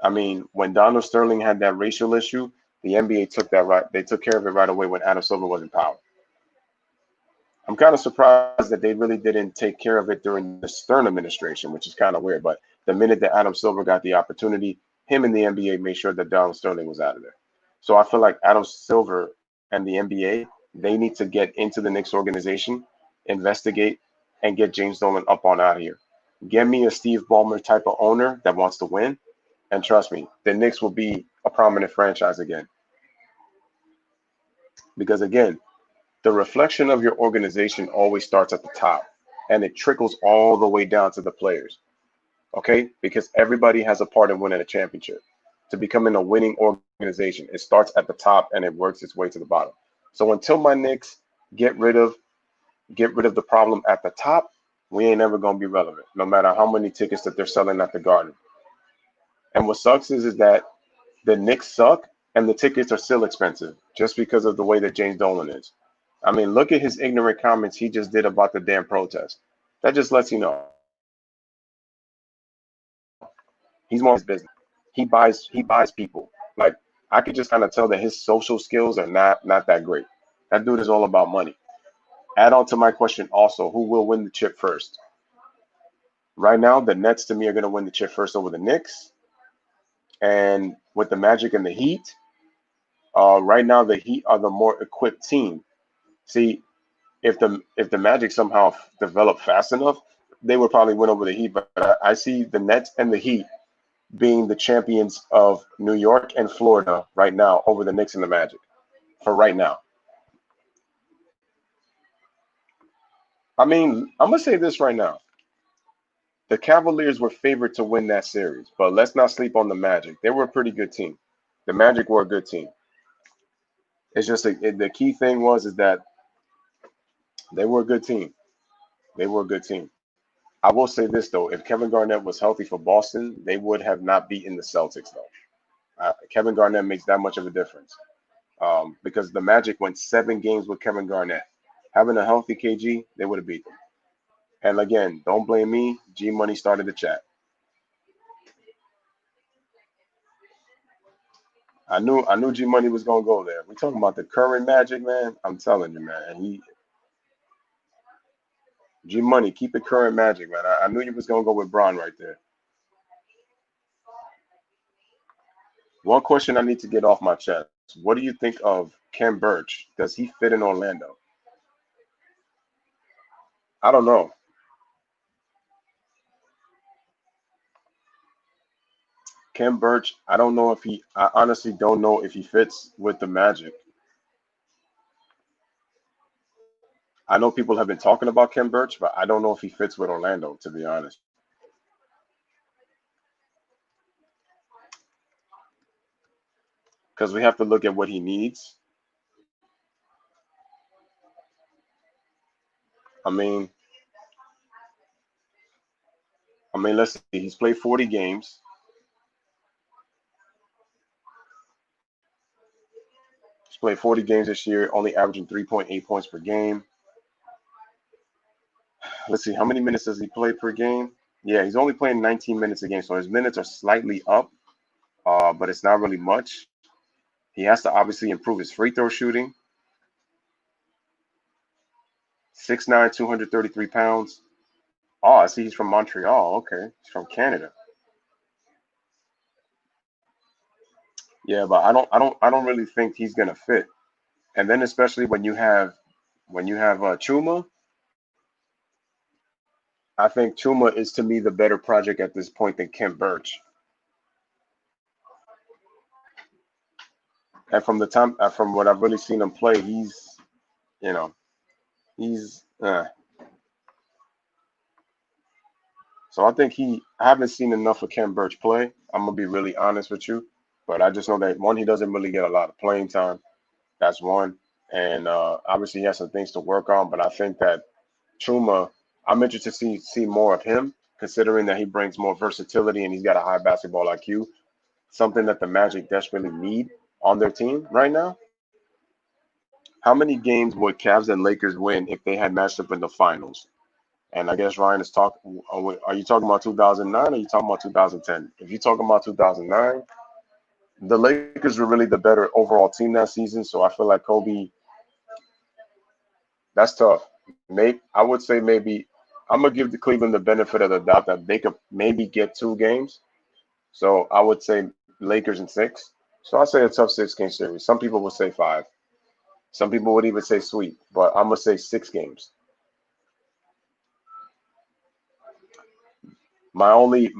I mean, when Donald Sterling had that racial issue, the NBA took that right. They took care of it right away when Adam Silver was in power. I'm kind of surprised that they really didn't take care of it during the Stern administration, which is kind of weird. But the minute that Adam Silver got the opportunity, him and the NBA made sure that Donald Sterling was out of there. So I feel like Adam Silver and the NBA, they need to get into the Knicks organization, investigate, and get James Dolan up on out of here. Get me a Steve Ballmer type of owner that wants to win, and trust me, the Knicks will be a prominent franchise again. Because again, the reflection of your organization always starts at the top and it trickles all the way down to the players. Okay? Because everybody has a part in winning a championship. To becoming a winning organization, it starts at the top and it works its way to the bottom. So until my Knicks get rid of the problem at the top, we ain't ever gonna be relevant, no matter how many tickets that they're selling at the Garden. And what sucks is that the Knicks suck and the tickets are still expensive just because of the way that James Dolan is. I mean, look at his ignorant comments he just did about the damn protest. That just lets you know he's more his business. He buys people. Like I could just kind of tell that his social skills are not that great. That dude is all about money. Add on to my question also, who will win the chip first? Right now, the Nets to me are going to win the chip first over the Knicks, and with the Magic and the Heat, right now the Heat are the more equipped team. See, if the Magic somehow develop fast enough, they would probably win over the Heat. But I see the Nets and the Heat being the champions of New York and Florida right now over the Knicks and the Magic for right now. I mean, I'm gonna say this right now. The Cavaliers were favored to win that series, but let's not sleep on the Magic. They were a pretty good team. The Magic were a good team. It's just the key thing was is that they were a good team. They were a good team. I will say this though: if Kevin Garnett was healthy for Boston, they would have not beaten the Celtics though. Kevin Garnett makes that much of a difference because the Magic went 7 games with Kevin Garnett. Having a healthy KG, they would have beat them. And again, don't blame me. G Money started the chat. I knew G Money was gonna go there. We talking about the current Magic, man. I'm telling you, man. He G Money, keep it current Magic, man. I knew you was gonna go with Braun right there. One question I need to get off my chest. What do you think of Ken Birch? Does he fit in Orlando? I don't know. Ken Birch, I don't know if I honestly don't know if he fits with the Magic. I know people have been talking about Ken Birch, but I don't know if he fits with Orlando, to be honest. Because we have to look at what he needs. I mean, let's see. He's played 40 games. He's played 40 games this year, only averaging 3.8 points per game. Let's see, how many minutes does he play per game? Yeah, he's only playing 19 minutes a game, so his minutes are slightly up, but it's not really much. He has to obviously improve his free throw shooting. 6'9", 233 pounds. Oh, I see he's from Montreal. Okay, he's from Canada. Yeah, but I don't really think he's gonna fit. And then especially when you have Chuma, I think Chuma is to me the better project at this point than Kent Birch. And from what I've really seen him play, you know, he's so I think I haven't seen enough of Ken Birch play. I'm gonna be really honest with you, but I just know that one, he doesn't really get a lot of playing time. That's one, and obviously he has some things to work on. But I think that Chuma, I'm interested to see more of him, considering that he brings more versatility and he's got a high basketball IQ, something that the Magic desperately need on their team right now. How many games would Cavs and Lakers win if they had matched up in the finals? And I guess Ryan is talking. Are you talking about 2009 or are you talking about 2010? If you're talking about 2009, the Lakers were really the better overall team that season. So I feel like Kobe, that's tough. Maybe I would say maybe I'm gonna give the Cleveland the benefit of the doubt that they could maybe get 2 games. So I would say Lakers in 6. So I say a tough 6-game series. Some people would say 5. Some people would even say sweep, but I'm gonna say 6 games. My only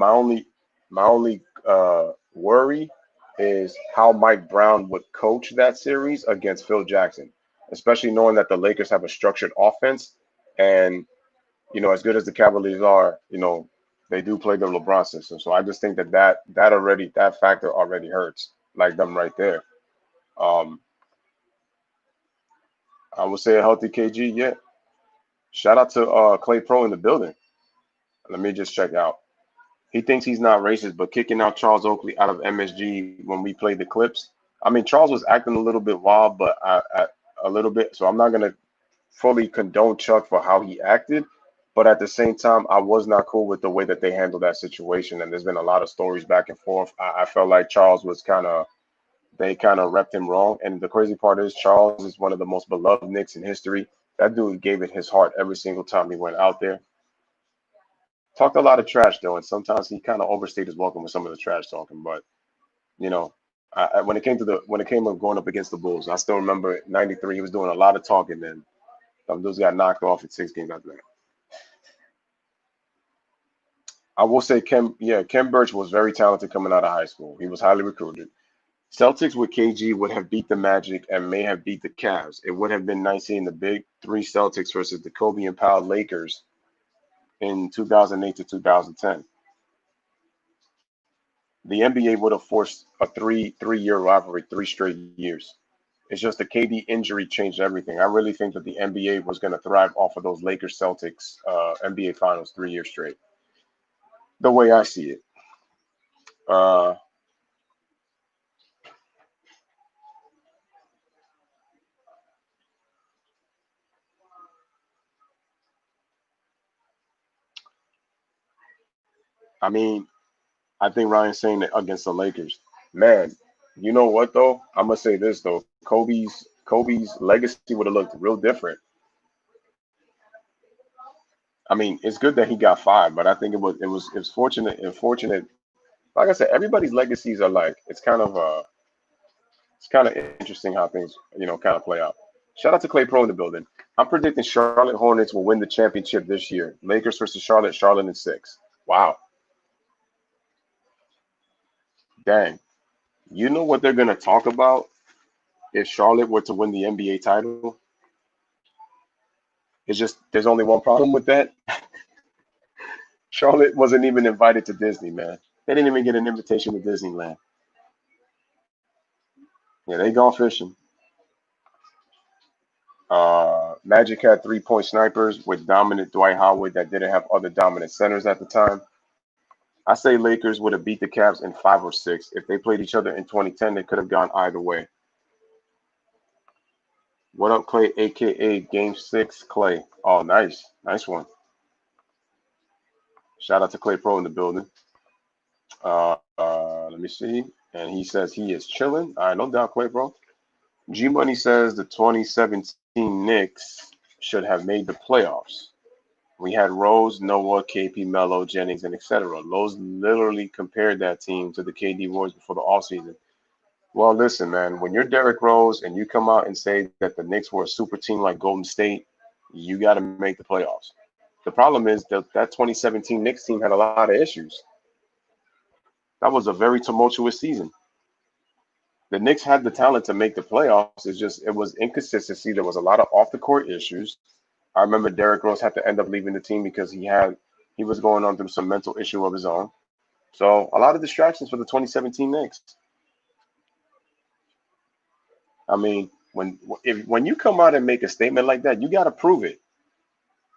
worry is how Mike Brown would coach that series against Phil Jackson, especially knowing that the Lakers have a structured offense, and as good as the Cavaliers are, they do play the LeBron system. So I just think that factor already hurts like them right there. Um, I would say a healthy KG, yeah. Shout out to Clay Pro in the building. Let me just check out. He thinks he's not racist, but kicking out Charles Oakley out of MSG when we played the Clips. I mean, Charles was acting a little bit wild, a little bit. So I'm not gonna fully condone Chuck for how he acted, But at the same time, I was not cool with the way that they handled that situation. And there's been a lot of stories back and forth. I felt like Charles was they kind of repped him wrong. And the crazy part is, Charles is one of the most beloved Knicks in history. That dude gave it his heart every single time he went out there. Talked a lot of trash though, and sometimes he kind of overstayed his welcome with some of the trash talking. But you know, when it came to when it came to going up against the Bulls, I still remember '93. He was doing a lot of talking, and some dudes got knocked off in 6 games after that. I will say, Ken Birch was very talented coming out of high school. He was highly recruited. Celtics with KG would have beat the Magic and may have beat the Cavs. It would have been nice seeing the big three Celtics versus the Kobe and Powell Lakers in 2008 to 2010. The NBA would have forced a three-year rivalry, 3 straight years. It's just the KD injury changed everything. I really think that the NBA was going to thrive off of those Lakers Celtics NBA Finals 3 years straight. The way I see it. Uh, I mean, I think Ryan's saying it against the Lakers. Man, you know what though? I'm gonna say this though. Kobe's legacy would have looked real different. I mean, it's good that he got five, but I think it was fortunate. Like I said, everybody's legacies are like it's kind of interesting how things kind of play out. Shout out to Clay Pro in the building. I'm predicting Charlotte Hornets will win the championship this year. Lakers versus Charlotte, Charlotte in 6. Wow, dang. You know what they're gonna talk about if Charlotte were to win the NBA title? It's just there's only one problem with that. Charlotte wasn't even invited to Disney, man. They didn't even get an invitation with Disneyland. Yeah, they gone fishing. Magic had 3-point snipers with dominant Dwight Howard that didn't have other dominant centers at the time. I say Lakers would have beat the Cavs in 5 or 6. If they played each other in 2010, they could have gone either way. What up, Clay, aka Game 6 Clay? Oh, nice. Nice one. Shout out to Clay Pro in the building. Let me see. And he says he is chilling. All right, no doubt, Clay Pro. G Money says the 2017 Knicks should have made the playoffs. We had Rose, Noah, KP, Melo, Jennings, and etc. Rose literally compared that team to the KD Warriors before the offseason. Well, listen, man, when you're Derrick Rose and you come out and say that the Knicks were a super team like Golden State, you got to make the playoffs. The problem is that 2017 Knicks team had a lot of issues. That was a very tumultuous season. The Knicks had the talent to make the playoffs. It's just it was inconsistency. There was a lot of off the court issues. I remember Derrick Rose had to end up leaving the team because he was going on through some mental issue of his own. So a lot of distractions for the 2017 Knicks. I mean, when you come out and make a statement like that, you got to prove it.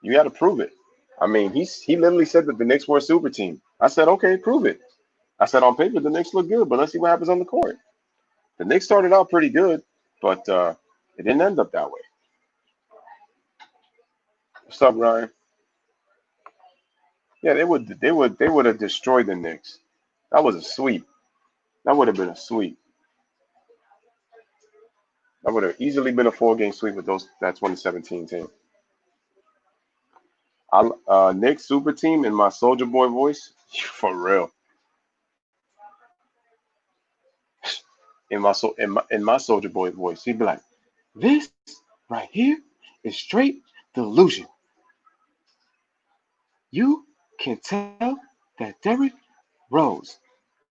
You got to prove it. I mean, he literally said that the Knicks were a super team. I said, okay, prove it. I said on paper the Knicks look good, but let's see what happens on the court. The Knicks started out pretty good, but it didn't end up that way. What's up, Ryan? Yeah, they would have destroyed the Knicks. That was a sweep. That would have been a sweep. That would have easily been a 4-game sweep with that 2017 team. Knicks super team in my Soldier Boy voice, for real. In my Soldier Boy voice, he'd be like, "This right here is straight delusion. You can tell that Derrick Rose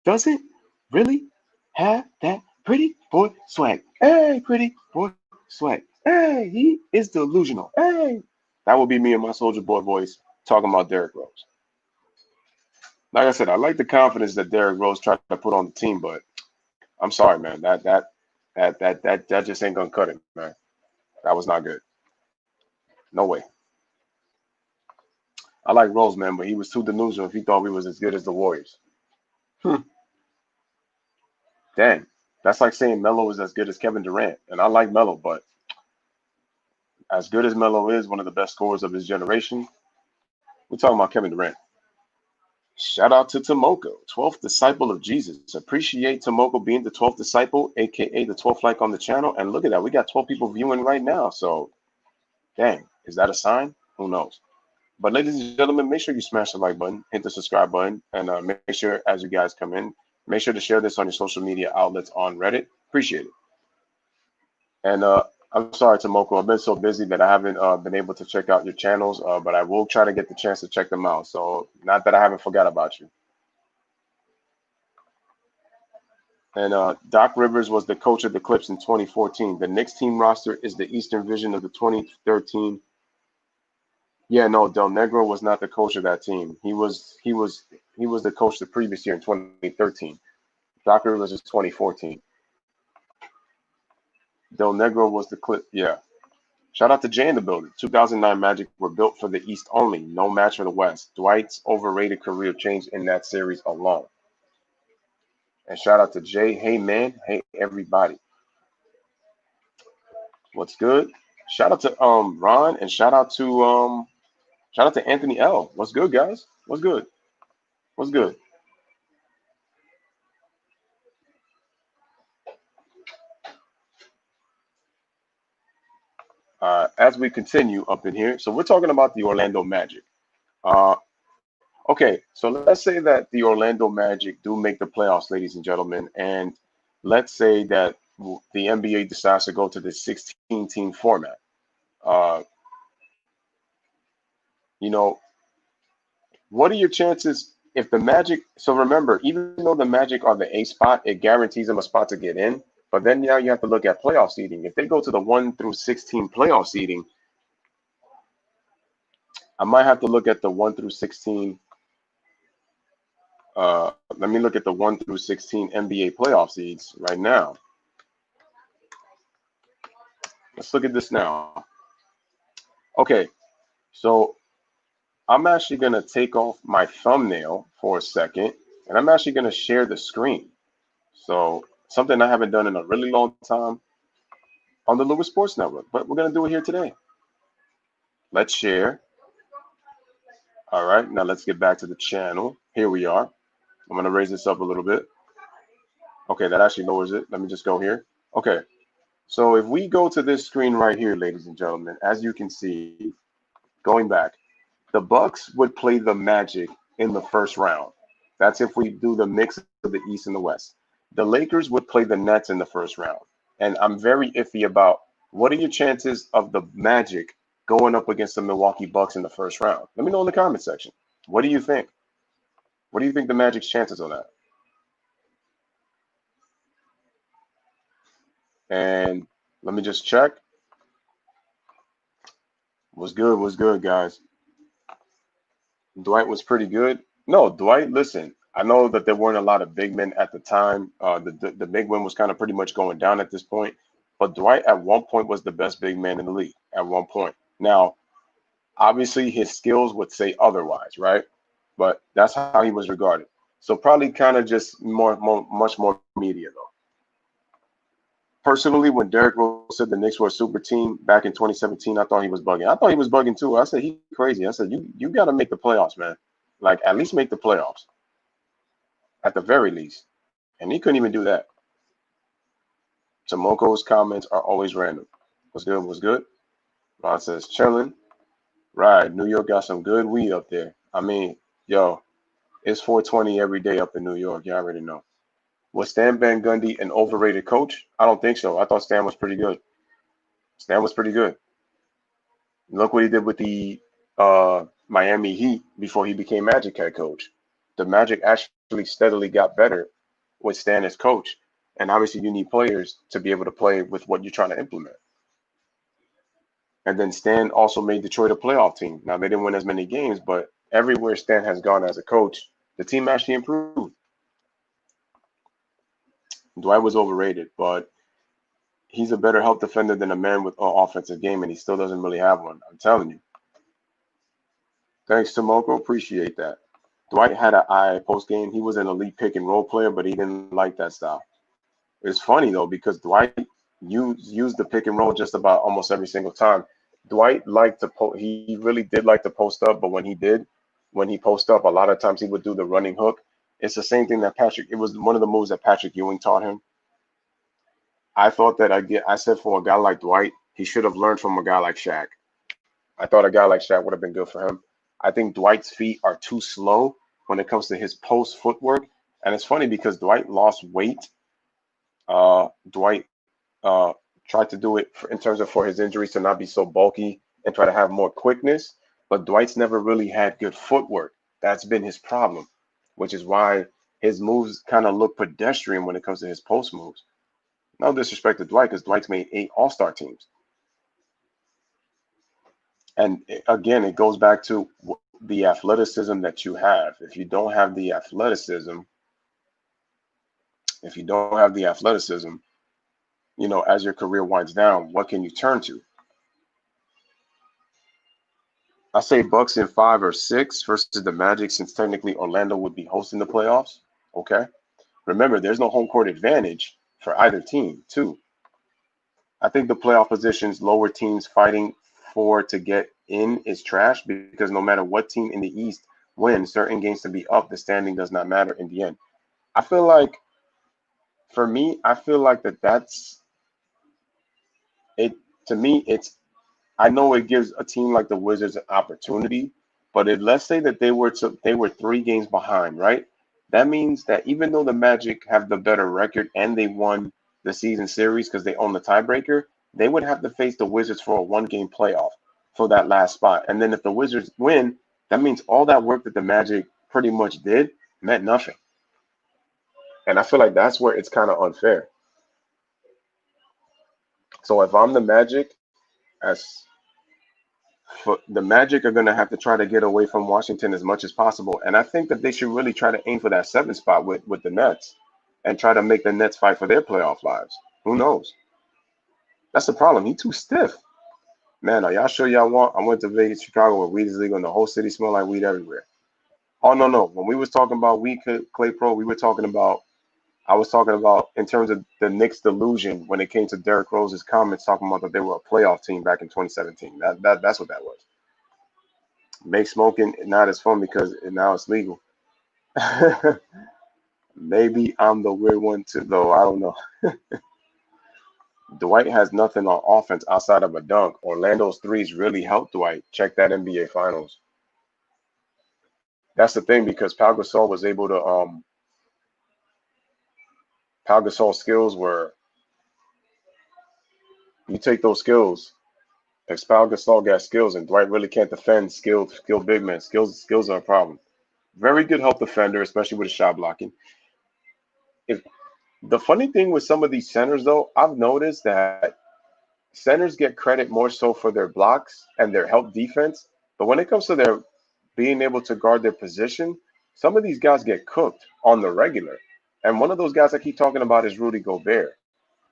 doesn't really have that pretty boy swag. Hey, pretty boy swag. Hey, he is delusional. Hey." That would be me in my Soldier Boy voice talking about Derrick Rose. Like I said, I like the confidence that Derrick Rose tried to put on the team, but I'm sorry, man. That just ain't gonna cut it, man. That was not good. No way. I like Rose, man, but he was too delusional if he thought we was as good as the Warriors. Hmm. Dang. That's like saying Melo is as good as Kevin Durant. And I like Melo, but as good as Melo is, one of the best scorers of his generation, We're talking about Kevin Durant. Shout out to Tomoko, 12th disciple of Jesus. Appreciate Tomoko being the 12th disciple, aka the 12th like on the channel. And look at that, we got 12 people viewing right now. So, dang, is that a sign? Who knows? But ladies and gentlemen, make sure you smash the like button, hit the subscribe button, and make sure as you guys come in, make sure to share this on your social media outlets on Reddit. Appreciate it. And I'm sorry, Tomoko, I've been so busy that I haven't been able to check out your channels, but I will try to get the chance to check them out. So not that I haven't forgot about you. And Doc Rivers was the coach of the Clips in 2014. The Knicks team roster is the Eastern Vision of the 2013. Yeah, no, Del Negro was not the coach of that team. He was the coach the previous year in 2013. Doc Rivers is 2014. Del Negro was the Clip. Yeah. Shout out to Jay in the building. 2009 Magic were built for the East only, no match for the West. Dwight's overrated career changed in that series alone. And shout out to Jay. Hey, man. Hey, everybody. What's good? Shout out to Ron, and shout out to Anthony L. What's good, guys? What's good? What's good? As we continue up in here, so we're talking about the Orlando Magic. Okay, so let's say that the Orlando Magic do make the playoffs, ladies and gentlemen, and let's say that the NBA decides to go to the 16-team format. You know, what are your chances if the Magic? So remember, even though the Magic are the A spot, it guarantees them a spot to get in. But then now you have to look at playoff seeding. If they go to the 1 through 16 playoff seeding, I might have to look at the 1 through 16. Let me look at the 1 through 16 NBA playoff seeds right now. Let's look at this now. Okay, so I'm actually going to take off my thumbnail for a second, and I'm actually going to share the screen. So something I haven't done in a really long time on the Louis Sports Network, but we're going to do it here today. Let's share. All right, now let's get back to the channel. Here we are. I'm going to raise this up a little bit. Okay, that actually lowers it. Let me just go here. Okay, so if we go to this screen right here, ladies and gentlemen, as you can see, going back, the Bucks would play the Magic in the first round. That's if we do the mix of the East and the West. The Lakers would play the Nets in the first round. And I'm very iffy about what are your chances of the Magic going up against the Milwaukee Bucks in the first round? Let me know in the comment section. What do you think? What do you think the Magic's chances on that? And let me just check. Was good, guys. Dwight was pretty good. No, Dwight, listen, I know that there weren't a lot of big men at the time. The big man was kind of pretty much going down at this point. But Dwight at one point was the best big man in the league at one point. Now, obviously his skills would say otherwise, right? But that's how he was regarded. So probably kind of just much more media though. Personally, when Derrick Rose said the Knicks were a super team back in 2017, I thought he was bugging. I thought he was bugging too. I said, he's crazy. I said, you got to make the playoffs, man. Like, at least make the playoffs. At the very least. And he couldn't even do that. Tomoko's comments are always random. What's good? What's good? Ron says, chilling. Right. New York got some good weed up there. I mean, yo, it's 420 every day up in New York. You already know. Was Stan Van Gundy an overrated coach? I don't think so. I thought Stan was pretty good. Stan was pretty good. Look what he did with the Miami Heat before he became Magic head coach. The Magic actually steadily got better with Stan as coach. And obviously you need players to be able to play with what you're trying to implement. And then Stan also made Detroit a playoff team. Now, they didn't win as many games, but everywhere Stan has gone as a coach, the team actually improved. Dwight was overrated, but he's a better help defender than a man with an offensive game, and he still doesn't really have one. I'm telling you. Thanks, Tomoko. Appreciate that. Dwight had an eye post game. He was an elite pick and roll player, but he didn't like that style. It's funny, though, because Dwight used the pick and roll just about almost every single time. Dwight liked to he really did like to post up, but when he did, when he posts up, a lot of times he would do the running hook. It's the same thing that Patrick. It was one of the moves that Patrick Ewing taught him. I thought that I said for a guy like Dwight, he should have learned from a guy like Shaq. I thought a guy like Shaq would have been good for him. I think Dwight's feet are too slow when it comes to his post footwork. And it's funny because Dwight lost weight. Dwight tried to do it in terms of for his injuries to not be so bulky and try to have more quickness. But Dwight's never really had good footwork. That's been his problem, which is why his moves kind of look pedestrian when it comes to his post moves. No disrespect to Dwight, because Dwight's made 8 All-Star teams. And again, it goes back to the athleticism that you have. If you don't have the athleticism, as your career winds down, what can you turn to? I say Bucks in 5 or 6 versus the Magic, since technically Orlando would be hosting the playoffs. Okay. Remember, there's no home court advantage for either team, too. I think the playoff positions lower teams fighting for to get in is trash, because no matter what team in the East wins, certain games to be up, the standing does not matter in the end. I feel like, for me, that's it. To me, I know it gives a team like the Wizards an opportunity, but let's say that they were 3 games behind, right? That means that even though the Magic have the better record and they won the season series because they own the tiebreaker, they would have to face the Wizards for a 1-game playoff for that last spot. And then if the Wizards win, that means all that work that the Magic pretty much did meant nothing. And I feel like that's where it's kind of unfair. So if I'm the Magic, as the Magic are going to have to try to get away from Washington as much as possible. And I think that they should really try to aim for that 7th spot with the Nets and try to make the Nets fight for their playoff lives. Who knows? That's the problem. He's too stiff. Man, are y'all sure y'all want? I went to Vegas, Chicago, where weed is legal and the whole city smell like weed everywhere. Oh, no, no. When we was talking about weed, Clay Pro, I was talking about in terms of the Knicks delusion when it came to Derrick Rose's comments talking about that they were a playoff team back in 2017. That's what that was. Make smoking not as fun because now it's legal. Maybe I'm the weird one too, though. I don't know. Dwight has nothing on offense outside of a dunk. Orlando's threes really helped Dwight. Check that NBA Finals. That's the thing, because Pau Gasol was able to Pau Gasol's skills were, you take those skills. If Pau Gasol got skills and Dwight really can't defend, skilled big men. Skills are a problem. Very good help defender, especially with his shot blocking. If the funny thing with some of these centers, though, I've noticed that centers get credit more so for their blocks and their help defense. But when it comes to their being able to guard their position, some of these guys get cooked on the regular. And one of those guys I keep talking about is Rudy Gobert.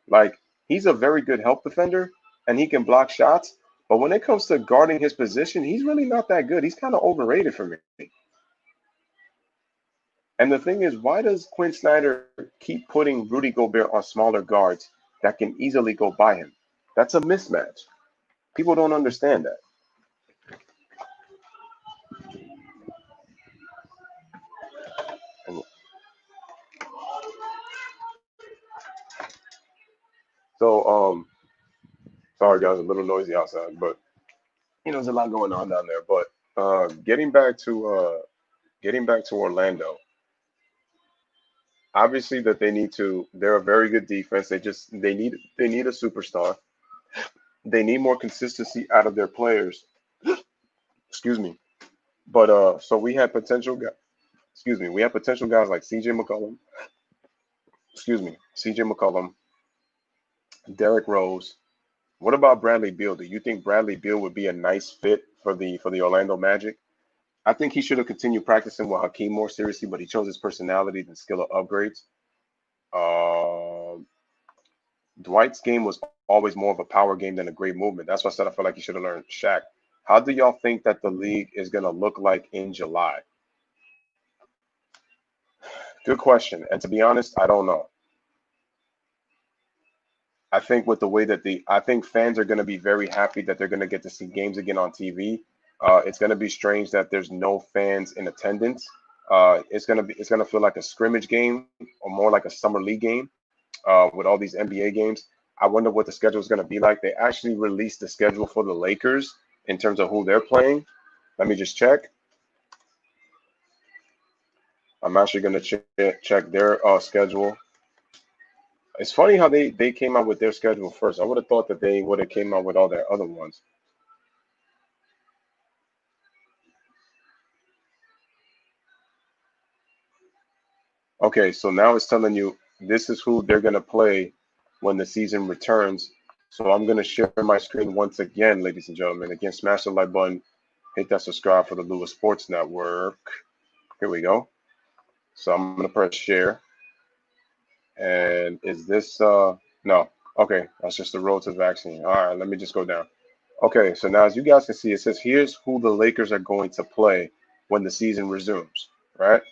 Like, he's a very good help defender and he can block shots. But when it comes to guarding his position, he's really not that good. He's kind of overrated for me. And the thing is, why does Quinn Snyder keep putting Rudy Gobert on smaller guards that can easily go by him? That's a mismatch. People don't understand that. And so, sorry guys, a little noisy outside, but there's a lot going on down there. But getting back to Orlando, obviously that they're a very good defense. They need a superstar. They need more consistency out of their players. Excuse me. But so we had potential guys. Excuse me. We have potential guys like CJ McCollum. Excuse me. CJ McCollum, Derrick Rose. What about Bradley Beal? Do you think Bradley Beal would be a nice fit for the Orlando Magic? I think he should have continued practicing with Hakeem more seriously, but he chose his personality than skill of upgrades. Um Dwight's game was always more of a power game than a great movement. That's why I said I feel like he should have learned Shaq. How do y'all think that the league is going to look like in July? Good question. And to be honest, I don't know. I think with the way that I think fans are going to be very happy that they're going to get to see games again on TV. It's going to be strange that there's no fans in attendance. It's gonna feel like a scrimmage game or more like a summer league game with all these NBA games. I wonder what the schedule is going to be like. They actually released the schedule for the Lakers in terms of who they're playing. Let me just check. I'm actually going to check their schedule. It's funny how they came out with their schedule first. I would have thought that they would have came out with all their other ones. Okay, so now it's telling you this is who they're going to play when the season returns. So I'm going to share my screen once again, ladies and gentlemen. Again, smash the like button, hit that subscribe for the Louis Sports Network. Here we go. So I'm going to press share. And is this, no. Okay, that's just the road to the vaccine. All right, let me just go down. Okay, so now as you guys can see, it says here's who the Lakers are going to play when the season resumes, right?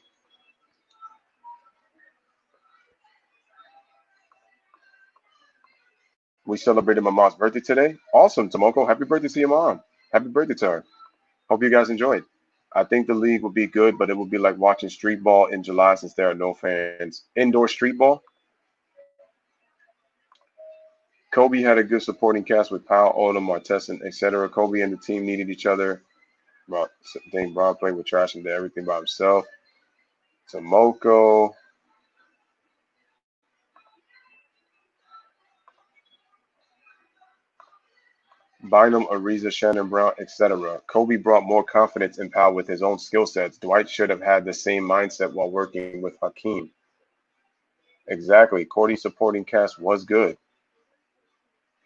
We celebrated my mom's birthday today. Awesome, Tomoko. Happy birthday to your mom. Happy birthday to her. Hope you guys enjoyed. I think the league will be good, but it will be like watching street ball in July since there are no fans. Indoor street ball. Kobe had a good supporting cast with Powell, Odom, Martesson, etc. Kobe and the team needed each other. Dane Brown played with trash and did everything by himself. Tomoko. Bynum, Ariza, Shannon Brown, etc. Kobe brought more confidence in Powell with his own skill sets. Dwight should have had the same mindset while working with Hakeem. Exactly. Cordy's supporting cast was good.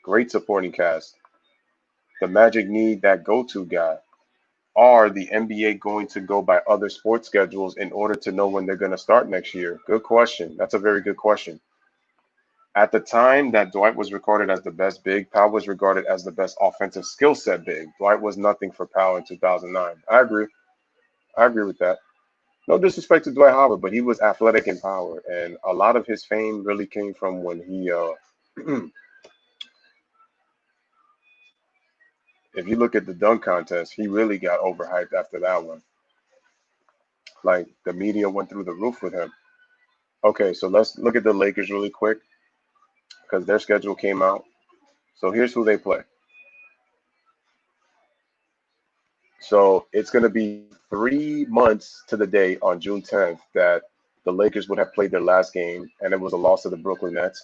Great supporting cast. The Magic need that go-to guy. Are the NBA going to go by other sports schedules in order to know when they're going to start next year? Good question. That's a very good question. At the time that Dwight was regarded as the best big, Powell was regarded as the best offensive skill set big. Dwight was nothing for Powell in 2009. I agree. I agree with that. No disrespect to Dwight Howard, but he was athletic in power, and a lot of his fame really came from when he. If you look at the dunk contest, he really got overhyped after that one. Like the media went through the roof with him. Okay, so let's look at the Lakers really quick because their schedule came out. So here's who they play. So it's going to be 3 months to the day on June 10th that the Lakers would have played their last game, and it was a loss to the Brooklyn Nets.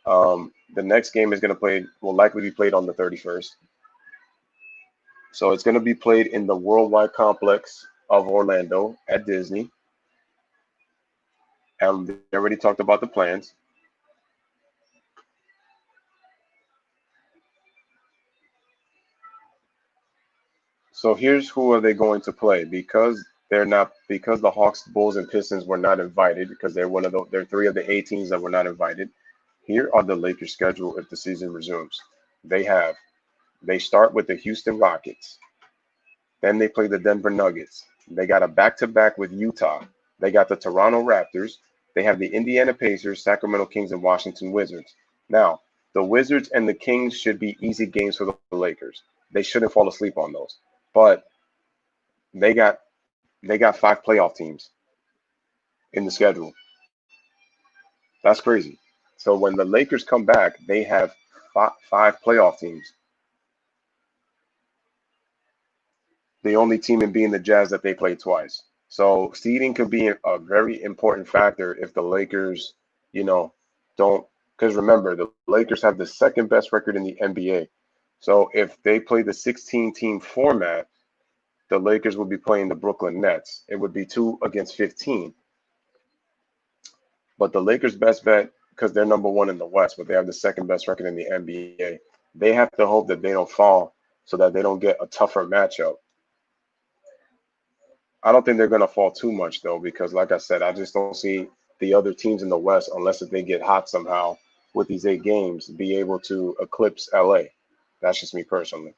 The next game is going to play will likely be played on the 31st. So it's going to be played in the Worldwide Complex of Orlando at Disney. And they already talked about the plans. So here's who are they going to play because the Hawks, Bulls, and Pistons were not invited because they're three of the 8 teams that were not invited. Here are the Lakers' schedule if the season resumes. They start with the Houston Rockets. Then they play the Denver Nuggets. They got a back-to-back with Utah. They got the Toronto Raptors. They have the Indiana Pacers, Sacramento Kings, and Washington Wizards. Now, the Wizards and the Kings should be easy games for the Lakers. They shouldn't fall asleep on those. But they got 5 playoff teams in the schedule. That's crazy. So when the Lakers come back, they have 5 playoff teams. The only team in being the Jazz that they played twice. So seeding could be a very important factor if the Lakers, you know, don't. Because remember, the Lakers have the second best record in the NBA. So if they play the 16-team format, the Lakers would be playing the Brooklyn Nets. It would be 2 against 15. But the Lakers' best bet, because they're number 1 in the West, but they have the second best record in the NBA, they have to hope that they don't fall so that they don't get a tougher matchup. I don't think they're going to fall too much, though, because, like I said, I just don't see the other teams in the West, unless if they get hot somehow with these 8 games, be able to eclipse LA. That's just me personally.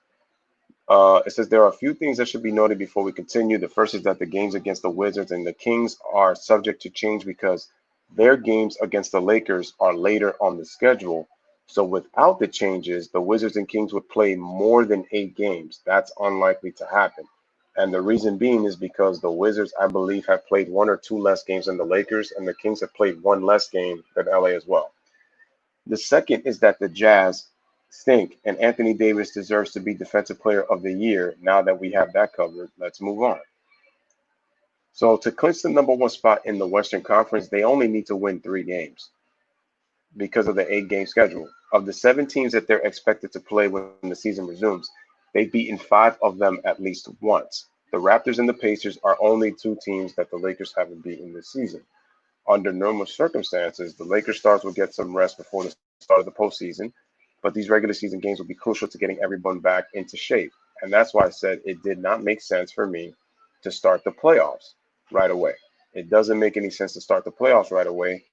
It says there are a few things that should be noted before we continue. The first is that the games against the Wizards and the Kings are subject to change because their games against the Lakers are later on the schedule. So without the changes, the Wizards and Kings would play more than 8 games. That's unlikely to happen. And the reason being is because the Wizards, I believe, have played one or two less games than the Lakers, and the Kings have played one less game than LA as well. The second is that the Jazz stink, and Anthony Davis deserves to be Defensive Player of the Year. Now that we have that covered, let's move on. So to clinch the number one spot in the Western Conference, they only need to win 3 games because of the 8-game schedule. Of the 7 teams that they're expected to play when the season resumes, they've beaten 5 of them at least once. The Raptors and the Pacers are only 2 teams that the Lakers haven't beaten this season. Under normal circumstances, the Lakers stars will get some rest before the start of the postseason, but these regular season games will be crucial to getting everyone back into shape. And that's why I said it did not make sense for me to start the playoffs right away. It doesn't make any sense to start the playoffs right away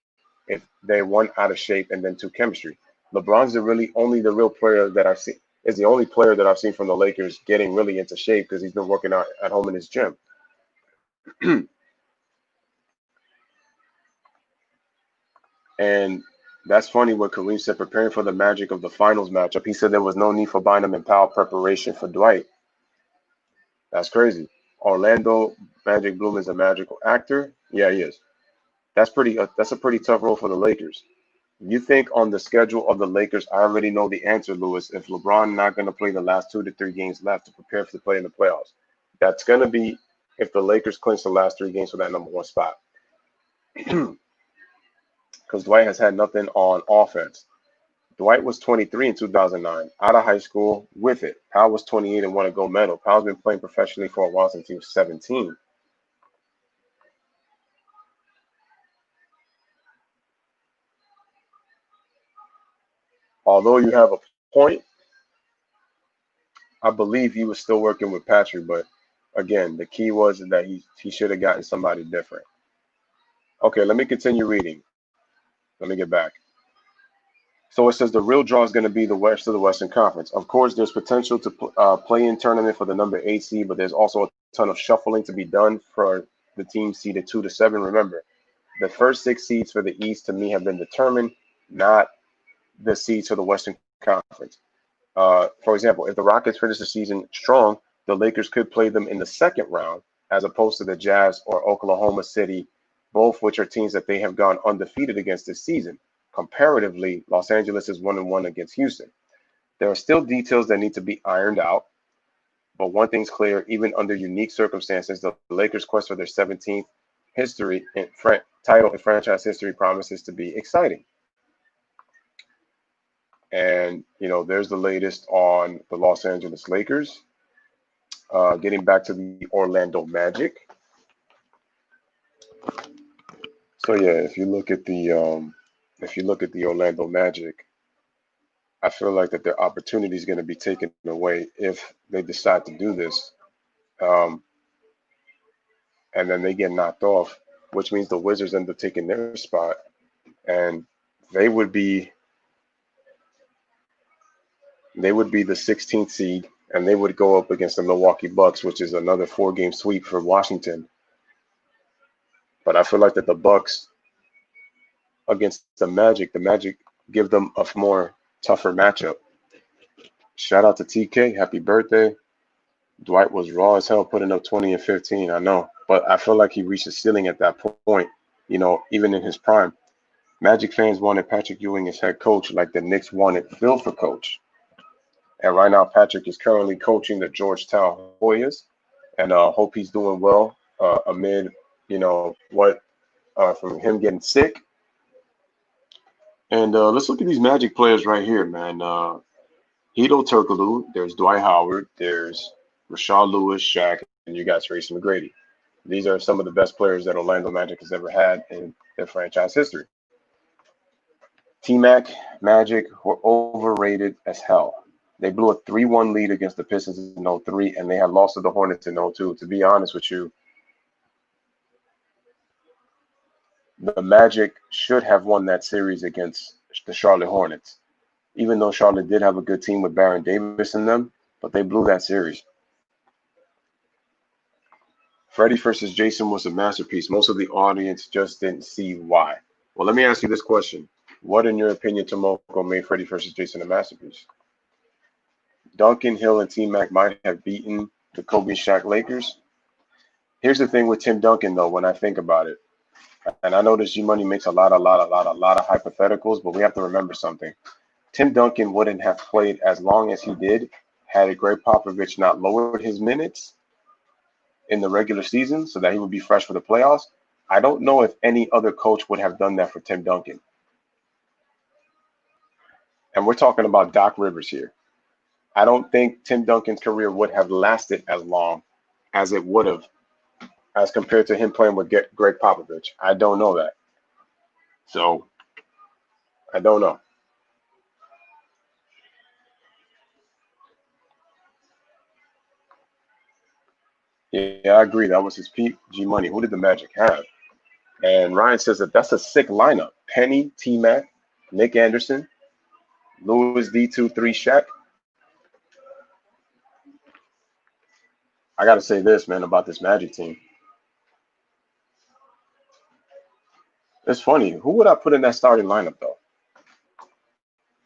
if they're one out of shape and then 2 chemistry. LeBron's the real player that I've seen is the only player that I've seen from the Lakers getting really into shape because he's been working out at home in his gym. And that's funny what Kareem said, preparing for the magic of the finals matchup. He said there was no need for Bynum and Powell preparation for Dwight. That's crazy. Orlando Magic Bloom is a magical actor. Yeah, he is. That's a pretty tough role for the Lakers. You think on the schedule of the Lakers, I already know the answer, Lewis. If LeBron not going to play the last 2 to 3 games left to prepare for the play in the playoffs, that's going to be if the Lakers clinch the last 3 games for that number one spot. Because Dwight has had nothing on offense. Dwight was 23 in 2009, out of high school with it. Powell was 28 and won a gold medal. Powell's been playing professionally for a while since he was 17. Although you have a point, I believe he was still working with Patrick, but again, the key was that he should have gotten somebody different. Okay, let me continue reading. Let me get back. So it says the real draw is going to be the West of the Western Conference. Of course, there's potential to play in tournament for the number 8 seed, but there's also a ton of shuffling to be done for the team seeded 2 to 7. Remember, the first 6 seeds for the East to me have been determined, not the seeds for the Western Conference. For example, if the Rockets finish the season strong, the Lakers could play them in the second round, as opposed to the Jazz or Oklahoma City, both which are teams that they have gone undefeated against this season. Comparatively, Los Angeles is 1-1 against Houston. There are still details that need to be ironed out, but one thing's clear: even under unique circumstances, the Lakers' quest for their 17th title in franchise history promises to be exciting. And, there's the latest on the Los Angeles Lakers. Getting back to the Orlando Magic. So yeah, if you look at the Orlando Magic, I feel like that their opportunity is going to be taken away if they decide to do this, and then they get knocked off, which means the Wizards end up taking their spot, and they would be the 16th seed, and they would go up against the Milwaukee Bucks, which is another 4-game sweep for Washington. But I feel like that the Bucks against the Magic give them a more tougher matchup. Shout out to TK, happy birthday. Dwight was raw as hell, putting up 20 and 15. I know, but I feel like he reached a ceiling at that point. Even in his prime, Magic fans wanted Patrick Ewing as head coach, like the Knicks wanted Phil for coach. And right now, Patrick is currently coaching the Georgetown Hoyas, and hope he's doing well amid, what from him getting sick. And let's look at these Magic players right here, man. Hedo Turkoglu, there's Dwight Howard, there's Rashard Lewis, Shaq, and you got Tracy McGrady. These are some of the best players that Orlando Magic has ever had in their franchise history. T-Mac Magic were overrated as hell. They blew a 3-1 lead against the Pistons in 03, and they had lost to the Hornets in 02. To be honest with you, the Magic should have won that series against the Charlotte Hornets, even though Charlotte did have a good team with Baron Davis in them, but they blew that series. Freddie versus Jason was a masterpiece. Most of the audience just didn't see why. Well, let me ask you this question. What, in your opinion, Tomoko, made Freddie versus Jason a masterpiece? Duncan, Hill, and T-Mac might have beaten the Kobe Shaq Lakers. Here's the thing with Tim Duncan, though, when I think about it, and I know this G Money makes a lot of hypotheticals, but we have to remember something. Tim Duncan wouldn't have played as long as he did had Greg Popovich not lowered his minutes in the regular season so that he would be fresh for the playoffs. I don't know if any other coach would have done that for Tim Duncan. And we're talking about Doc Rivers here. I don't think Tim Duncan's career would have lasted as long as it would have as compared to him playing with Greg Popovich. I don't know that. So, I don't know. Yeah, I agree. That was his peak. G Money. Who did the Magic have? And Ryan says that that's a sick lineup. Penny, T Mac, Nick Anderson, Louis D23 Shaq. I got to say this, man, about this Magic team. It's funny. Who would I put in that starting lineup, though?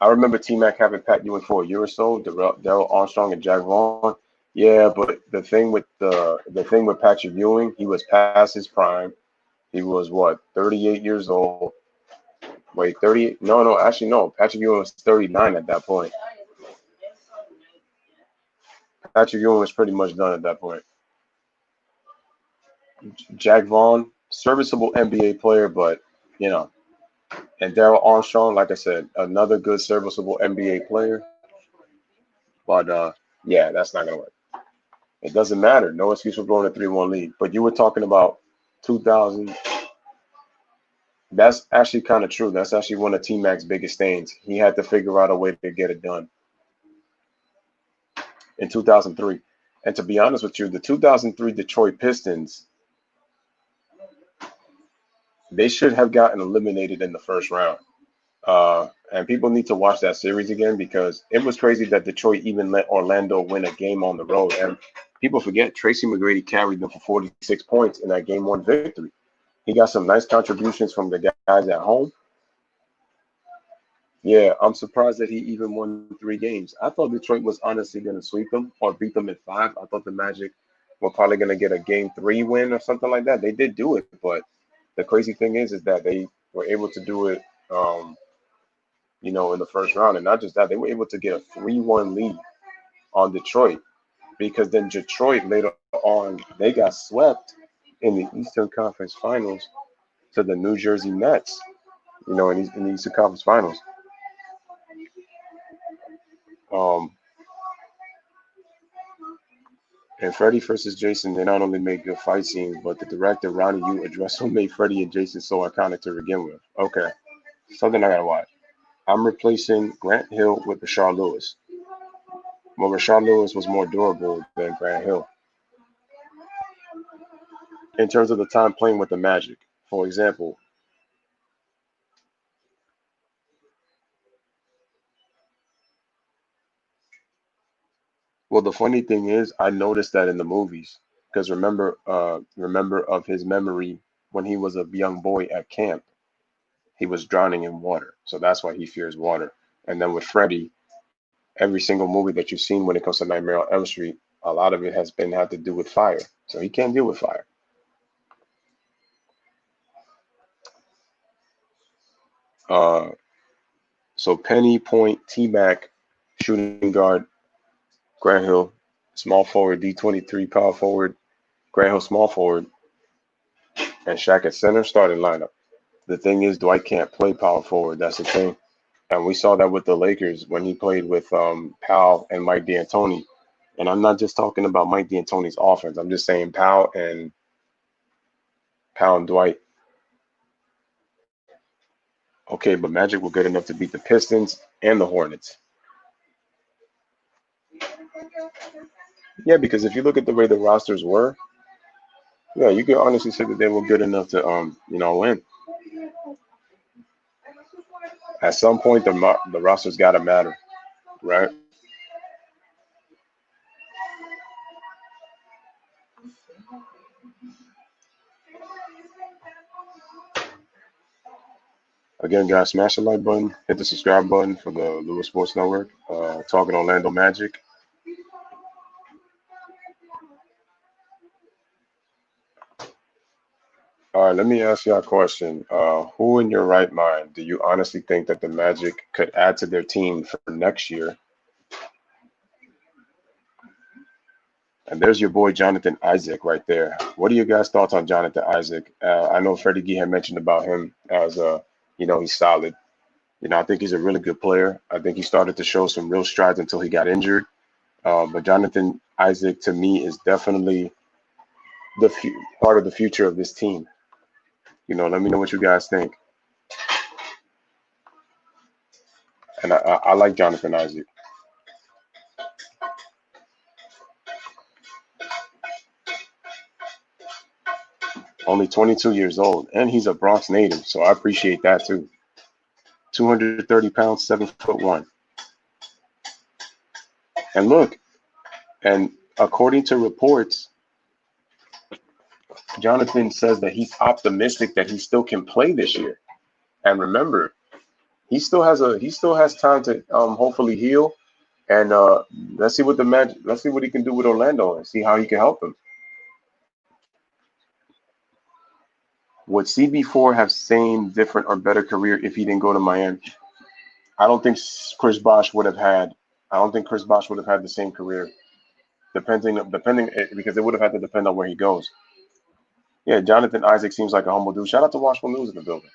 I remember T Mac having Pat Ewing for a year or so, Darrell Armstrong and Jack Vaughn. Yeah, but the thing with Patrick Ewing, he was past his prime. He was what, 38 years old. Wait, 38? No, actually no. Patrick Ewing was 39 at that point. Patrick Ewing was pretty much done at that point. Jack Vaughn, serviceable NBA player, but you know, and Darrell Armstrong, like I said, another good serviceable NBA player. But yeah, that's not gonna work. It doesn't matter. No excuse for blowing a 3-1 lead. But you were talking about 2000. That's actually kind of true. That's actually one of T Mac's biggest stains. He had to figure out a way to get it done in 2003. And to be honest with you, the 2003 Detroit Pistons, they should have gotten eliminated in the first round. And people need to watch that series again because it was crazy that Detroit even let Orlando win a game on the road. And people forget Tracy McGrady carried them for 46 points in that game one victory. He got some nice contributions from the guys at home. Yeah, I'm surprised that he even won 3 games. I thought Detroit was honestly going to sweep them or beat them in 5. I thought the Magic were probably going to get a game 3 win or something like that. They did do it, but the crazy thing is that they were able to do it, in the first round. And not just that, they were able to get a 3-1 lead on Detroit because then Detroit later on, they got swept in the Eastern Conference Finals to the New Jersey Nets, in the Eastern Conference Finals. Um, and Freddie versus Jason, they not only made good fight scenes, but the director, Ronnie Yu, addressed what made Freddie and Jason so iconic to begin with. Okay, something I gotta watch. I'm replacing Grant Hill with Rashard Lewis. Well, Rashard Lewis was more durable than Grant Hill in terms of the time playing with the Magic. For example, well, the funny thing is, I noticed that in the movies because remember of his memory when he was a young boy at camp, he was drowning in water, so that's why he fears water. And then with Freddie, every single movie that you've seen when it comes to Nightmare on Elm Street, a lot of it has been had to do with fire, so he can't deal with fire. Uh, so Penny, Point, T Mac, shooting guard, Grant Hill, small forward, D23 power forward, Grant Hill small forward, and Shaq at center starting lineup. The thing is, Dwight can't play power forward. That's the thing. And we saw that with the Lakers when he played with Powell and Mike D'Antoni. And I'm not just talking about Mike D'Antoni's offense. I'm just saying Powell and Dwight. Okay, but Magic were good enough to beat the Pistons and the Hornets. Yeah, because if you look at the way the rosters were, yeah, you could honestly say that they were good enough to win. At some point, the rosters got to matter, right? Again, guys, smash the like button, hit the subscribe button for the Louis Sports Network. Talking Orlando Magic. All right, let me ask you a question. Who in your right mind do you honestly think that the Magic could add to their team for next year? And there's your boy Jonathan Isaac right there. What are your guys' thoughts on Jonathan Isaac? I know Freddie Gee had mentioned about him as he's solid. I think he's a really good player. I think he started to show some real strides until he got injured. But Jonathan Isaac to me is definitely part of the future of this team. Let me know what you guys think. And I like Jonathan Isaac. Only 22 years old, and he's a Bronx native, so I appreciate that too. 230 pounds, 7'1". And look, and according to reports, Jonathan says that he's optimistic that he still can play this year. And remember, he still has time to hopefully heal. And let's see what he can do with Orlando and see how he can help him. Would CB4 have same, different, or better career if he didn't go to Miami? I don't think Chris Bosh would have had. I don't think Chris Bosh would have had the same career, depending because it would have had to depend on where he goes. Yeah, Jonathan Isaac seems like a humble dude. Shout out to Washable News in the building.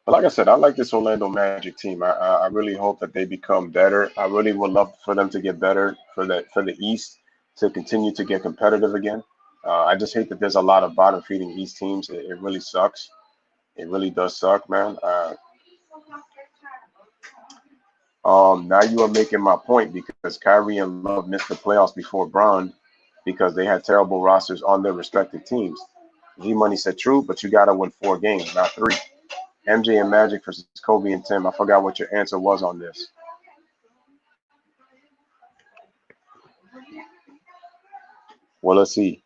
But like I said, I like this Orlando Magic team. I really hope that they become better. I really would love for them to get better for the East to continue to get competitive again. I just hate that there's a lot of bottom feeding East teams. It really sucks. It really does suck, man. Now you are making my point because Kyrie and Love missed the playoffs before Braun because they had terrible rosters on their respective teams. G Money said true, but you gotta win 4 games, not 3. MJ and Magic versus Kobe and Tim. I forgot what your answer was on this. Well, let's see.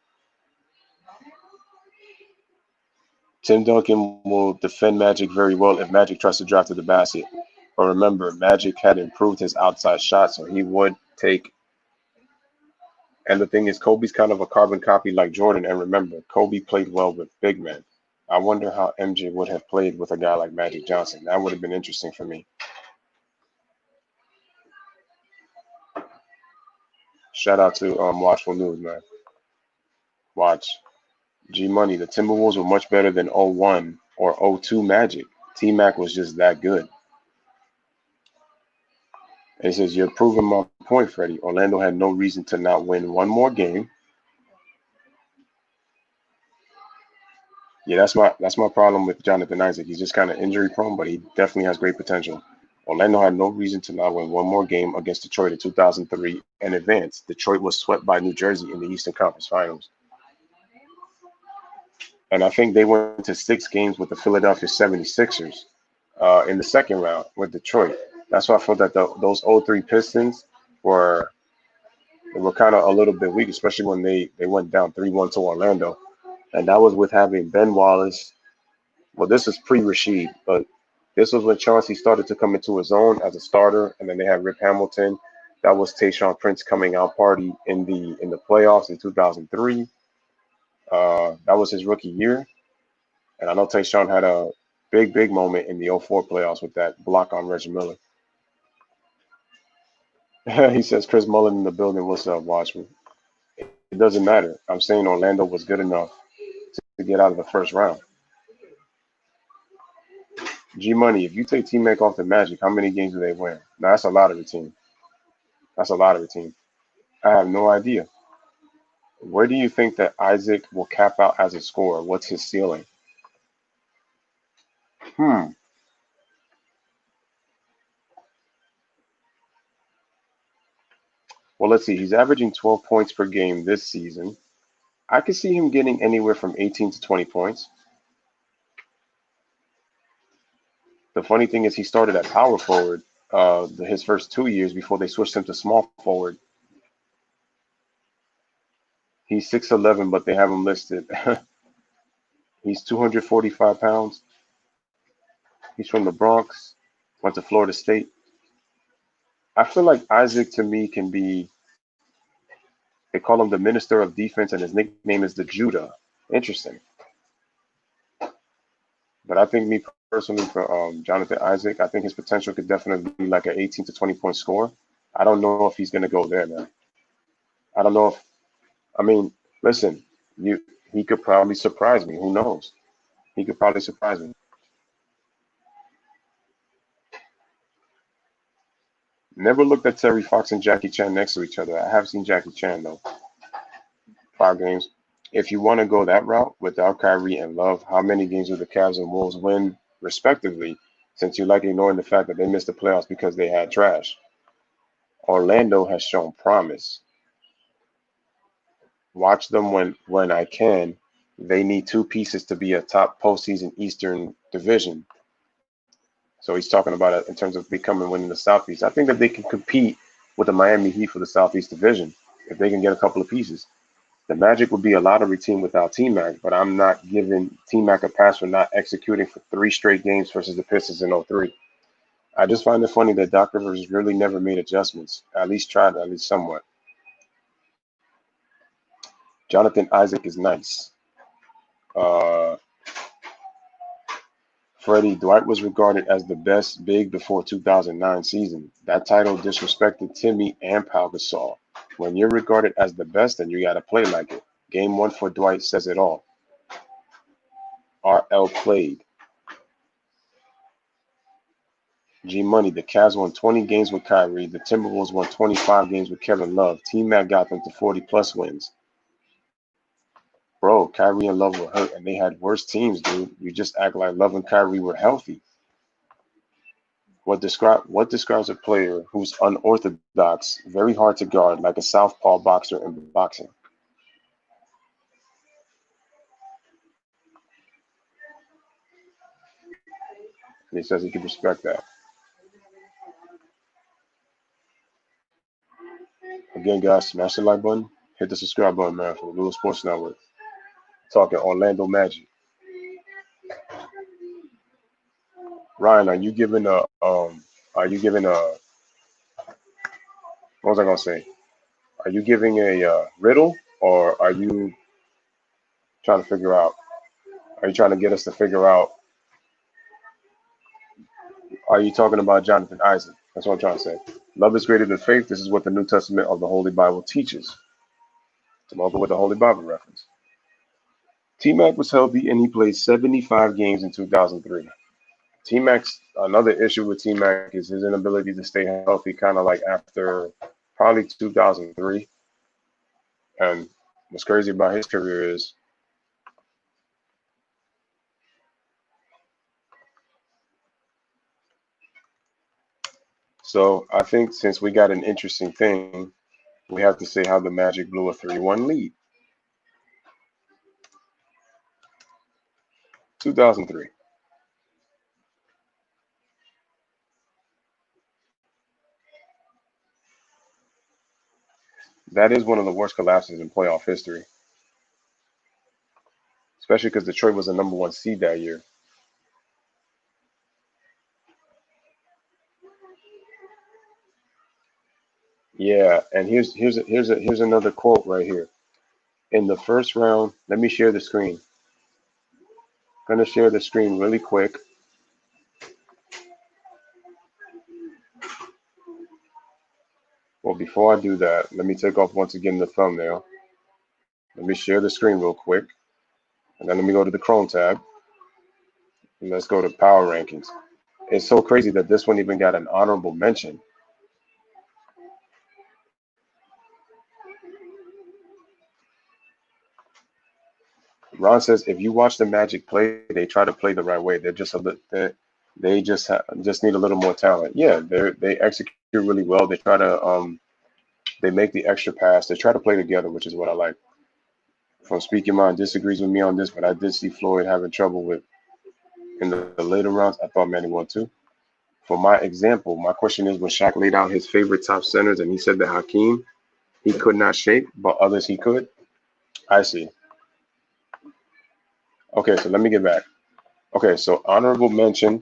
Tim Duncan will defend Magic very well if Magic tries to drive to the basket. But remember, Magic had improved his outside shot, so he would take. And the thing is, Kobe's kind of a carbon copy like Jordan. And remember, Kobe played well with big men. I wonder how MJ would have played with a guy like Magic Johnson. That would have been interesting for me. Shout out to Watchful News, man. Watch. G Money, the Timberwolves were much better than '01 or '02 Magic. T Mac was just that good. And he says, you're proving my point, Freddie. Orlando had no reason to not win one more game. Yeah, that's my problem with Jonathan Isaac. He's just kind of injury prone, but he definitely has great potential. Orlando had no reason to not win one more game against Detroit in 2003 and advance. Detroit was swept by New Jersey in the Eastern Conference Finals. And I think they went to 6 games with the Philadelphia 76ers in the second round with Detroit. That's why I felt that those '03 Pistons were kind of a little bit weak, especially when they went down 3-1 to Orlando. And that was with having Ben Wallace. Well, this is pre-Rasheed, but this was when Chauncey started to come into his own as a starter, and then they had Rip Hamilton. That was Tayshaun Prince coming out party in the playoffs in 2003. That was his rookie year, and I know Tayshaun had a big moment in the '04 playoffs with that block on Reggie Miller. He says Chris Mullen in the building. What's up, Watchman? It doesn't matter. I'm saying Orlando was good enough to get out of the first round. G Money, if you take T Mac off the Magic, how many games do they win? Now that's a lottery team. That's a lottery team. I have no idea. Where do you think that Isaac will cap out as a scorer? What's his ceiling? Hmm. Well, let's see. He's averaging 12 points per game this season. I could see him getting anywhere from 18 to 20 points. The funny thing is, he started at power forward his first 2 years before they switched him to small forward. He's 6'11", but they have him listed. He's 245 pounds. He's from the Bronx. Went to Florida State. I feel like Isaac to me can be They call him the Minister of Defense, and his nickname is the Judah. Interesting. But I think, me personally, for Jonathan Isaac, I think his potential could definitely be like an 18 to 20 point score. I don't know if he's going to go there, man. I don't know if, I mean, listen, you he could probably surprise me. Who knows? He could probably surprise me. Never looked at Terry Fox and Jackie Chan next to each other. I have seen Jackie Chan, though. 5 games. If you want to go that route without Kyrie and Love, how many games will the Cavs and Wolves win, respectively, since you like ignoring the fact that they missed the playoffs because they had trash? Orlando has shown promise. Watch them when I can. They need two pieces to be a top postseason Eastern division. So he's talking about it in terms of becoming winning the Southeast. I think that they can compete with the Miami Heat for the Southeast division if they can get a couple of pieces. The Magic would be a lottery team without T-Mac, but I'm not giving T-Mac a pass for not executing for 3 straight games versus the Pistons in '03. I just find it funny that Doc Rivers really never made adjustments, at least tried, at least somewhat. Jonathan Isaac is nice. Uh, Freddie, Dwight was regarded as the best big before 2009 season. That title disrespected Timmy and Pau Gasol. When you're regarded as the best, then you got to play like it. Game 1 for Dwight says it all. RL played. G Money, the Cavs won 20 games with Kyrie. The Timberwolves won 25 games with Kevin Love. T-Mac got them to 40 plus wins. Bro, Kyrie and Love were hurt, and they had worse teams, dude. You just act like Love and Kyrie were healthy. What describes a player who's unorthodox, very hard to guard, like a southpaw boxer in boxing? And he says he can respect that. Again, guys, smash the like button, hit the subscribe button, man, for the Louis Sports Network. Talking Orlando Magic. Ryan, are you giving a what was I gonna say? Are you giving a riddle, or are you trying to figure out? Are you trying to get us to figure out? Are you talking about Jonathan Isaac? That's what I'm trying to say. Love is greater than faith. This is what the New Testament of the Holy Bible teaches. I'm over with the Holy Bible reference. T-Mac was healthy and he played 75 games in 2003. T-Mac's another issue with T-Mac is his inability to stay healthy, kind of like after probably 2003. And what's crazy about his career is so I think since we got an interesting thing, we have to say how the Magic blew a 3-1 lead. 2003. That is one of the worst collapses in playoff history, especially because Detroit was the number 1 seed that year. Yeah, and here's another quote right here. In the first round, let me share the screen. I'm gonna share the screen really quick. Well, before I do that, let me take off once again the thumbnail. Let me share the screen real quick, and then let me go to the Chrome tab, and let's go to Power Rankings. It's so crazy that this one even got an honorable mention. Ron says if you watch the Magic play, they try to play the right way. They're just a little, they just need a little more talent. Yeah, they execute really well. They try to they make the extra pass. They try to play together, which is what I like. From Speaking Mind disagrees with me on this, but I did see Floyd having trouble with in the later rounds. I thought Manny won too. For my example, my question is when Shaq laid out his favorite top centers and he said that Hakeem he could not shape, but others he could. I see. Okay, so let me get back. Okay, so honorable mention,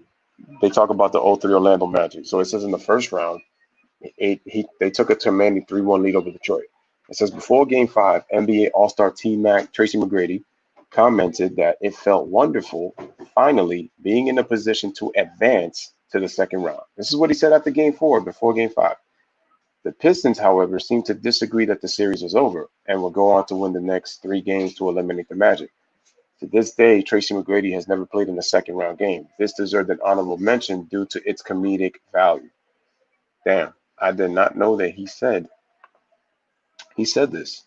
they talk about the '03 Orlando Magic. So it says in the first round, they took a Manny 3-1 lead over Detroit. It says before Game 5, NBA All-Star T-Mac Tracy McGrady commented that it felt wonderful finally being in a position to advance to the second round. This is what he said after Game 4, before Game 5. The Pistons, however, seemed to disagree that the series was over and will go on to win the next 3 games to eliminate the Magic. To this day, Tracy McGrady has never played in a second round game. This deserved an honorable mention due to its comedic value. Damn, I did not know that he said this.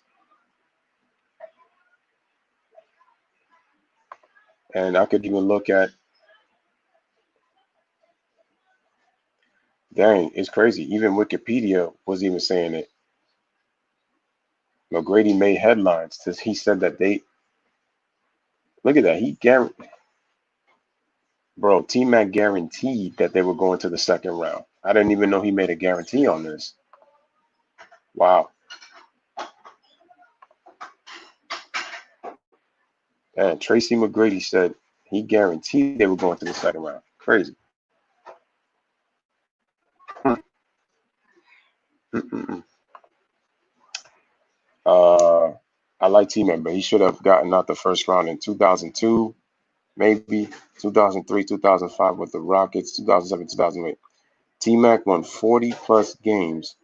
And I could even look at, dang, it's crazy. Even Wikipedia was even saying it. McGrady made headlines. He said that look at that. Bro, T-Mac guaranteed that they were going to the second round. I didn't even know he made a guarantee on this. Wow. And Tracy McGrady said he guaranteed they were going to the second round. Crazy. I like T-Mac, but he should have gotten out the first round in 2002, maybe 2003, 2005 with the Rockets, 2007, 2008. T-Mac won 40-plus games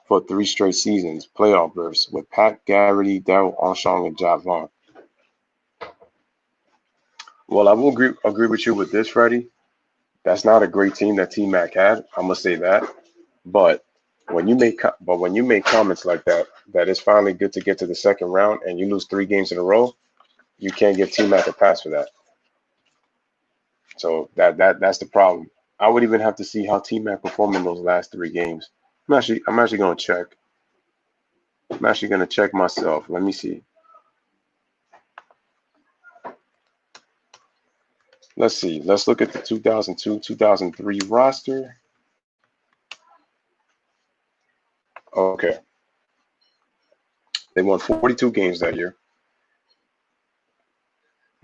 for 3 straight seasons, playoff berths, with Pat Garrity, Darryl Armstrong, and Jack Vaughn. Well, I will agree with you with this, Freddie. That's not a great team that T-Mac had. I'm gonna say that. But when you make comments like that, that it's finally good to get to the second round, and you lose 3 games in a row, you can't give T-Mac a pass for that. So that's the problem. I would even have to see how T-Mac performed in those last 3 games. I'm actually gonna check. I'm actually gonna check myself. Let me see. Let's see. Let's look at the 2002-2003 roster. Okay. They won 42 games that year.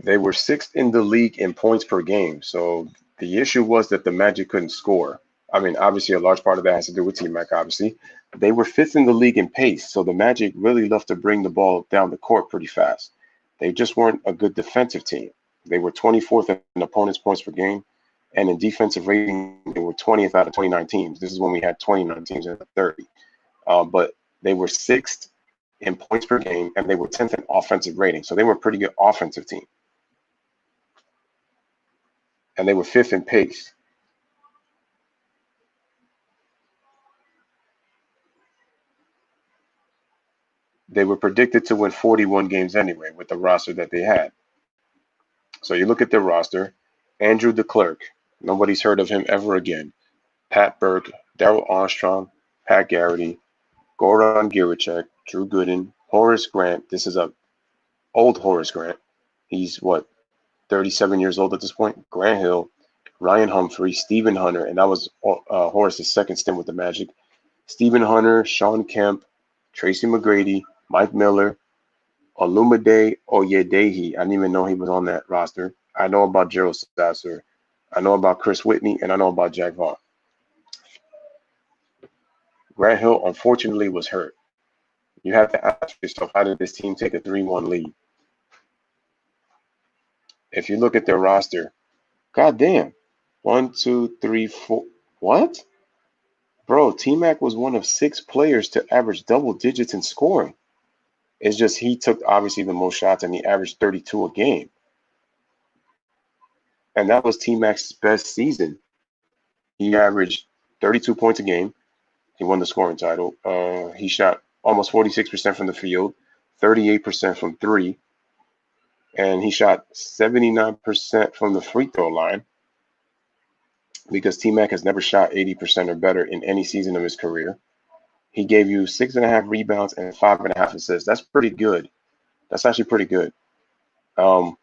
They were 6th in the league in points per game. So the issue was that the Magic couldn't score. I mean, obviously, a large part of that has to do with T-Mac, obviously. They were 5th in the league in pace. So the Magic really loved to bring the ball down the court pretty fast. They just weren't a good defensive team. They were 24th in opponents' points per game. And in defensive rating, they were 20th out of 29 teams. This is when we had 29 teams in the 30. But they were 6th in points per game, and they were 10th in offensive rating. So they were a pretty good offensive team. And they were 5th in pace. They were predicted to win 41 games anyway with the roster that they had. So you look at their roster, Andrew DeClercq, nobody's heard of him ever again. Pat Burke, Darryl Armstrong, Pat Garrity, Goran Giricek, Drew Gooden, Horace Grant. This is a old Horace Grant. He's 37 years old at this point. Grant Hill, Ryan Humphrey, Stephen Hunter, and that was Horace's second stint with the Magic. Stephen Hunter, Sean Kemp, Tracy McGrady, Mike Miller, Olumide Oyedeji. I didn't even know he was on that roster. I know about Gerald Sasser. I know about Chris Whitney, and I know about Jack Vaughn. Grant Hill, unfortunately, was hurt. You have to ask yourself, how did this team take a 3-1 lead? If you look at their roster, goddamn, 1, 2, 3, 4. What? Bro, T-Mac was one of 6 players to average double digits in scoring. It's just he took, obviously, the most shots, and he averaged 32 a game. And that was T-Mac's best season. He averaged 32 points a game. He won the scoring title. He shot almost 46% from the field, 38% from 3, and he shot 79% from the free throw line, because T-Mac has never shot 80% or better in any season of his career. He gave you 6.5 rebounds and 5.5 assists. That's pretty good. That's actually pretty good. And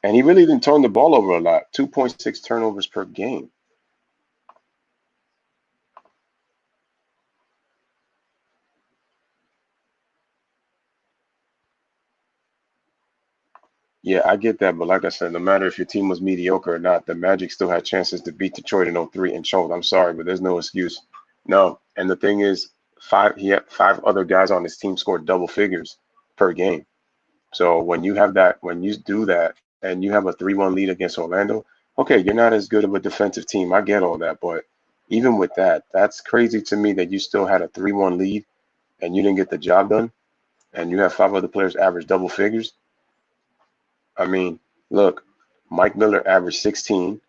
he really didn't turn the ball over a lot. 2.6 turnovers per game. Yeah, I get that, but like I said, no matter if your team was mediocre or not, the Magic still had chances to beat Detroit in 03 and choked. I'm sorry, but there's no excuse. No. And the thing is, He had 5 other guys on his team scored double figures per game. So when you do that and you have a 3-1 lead against Orlando, okay, you're not as good of a defensive team. I get all that, but even with that, that's crazy to me that you still had a 3-1 lead and you didn't get the job done, and you have 5 other players average double figures. I mean, look, Mike Miller averaged 16.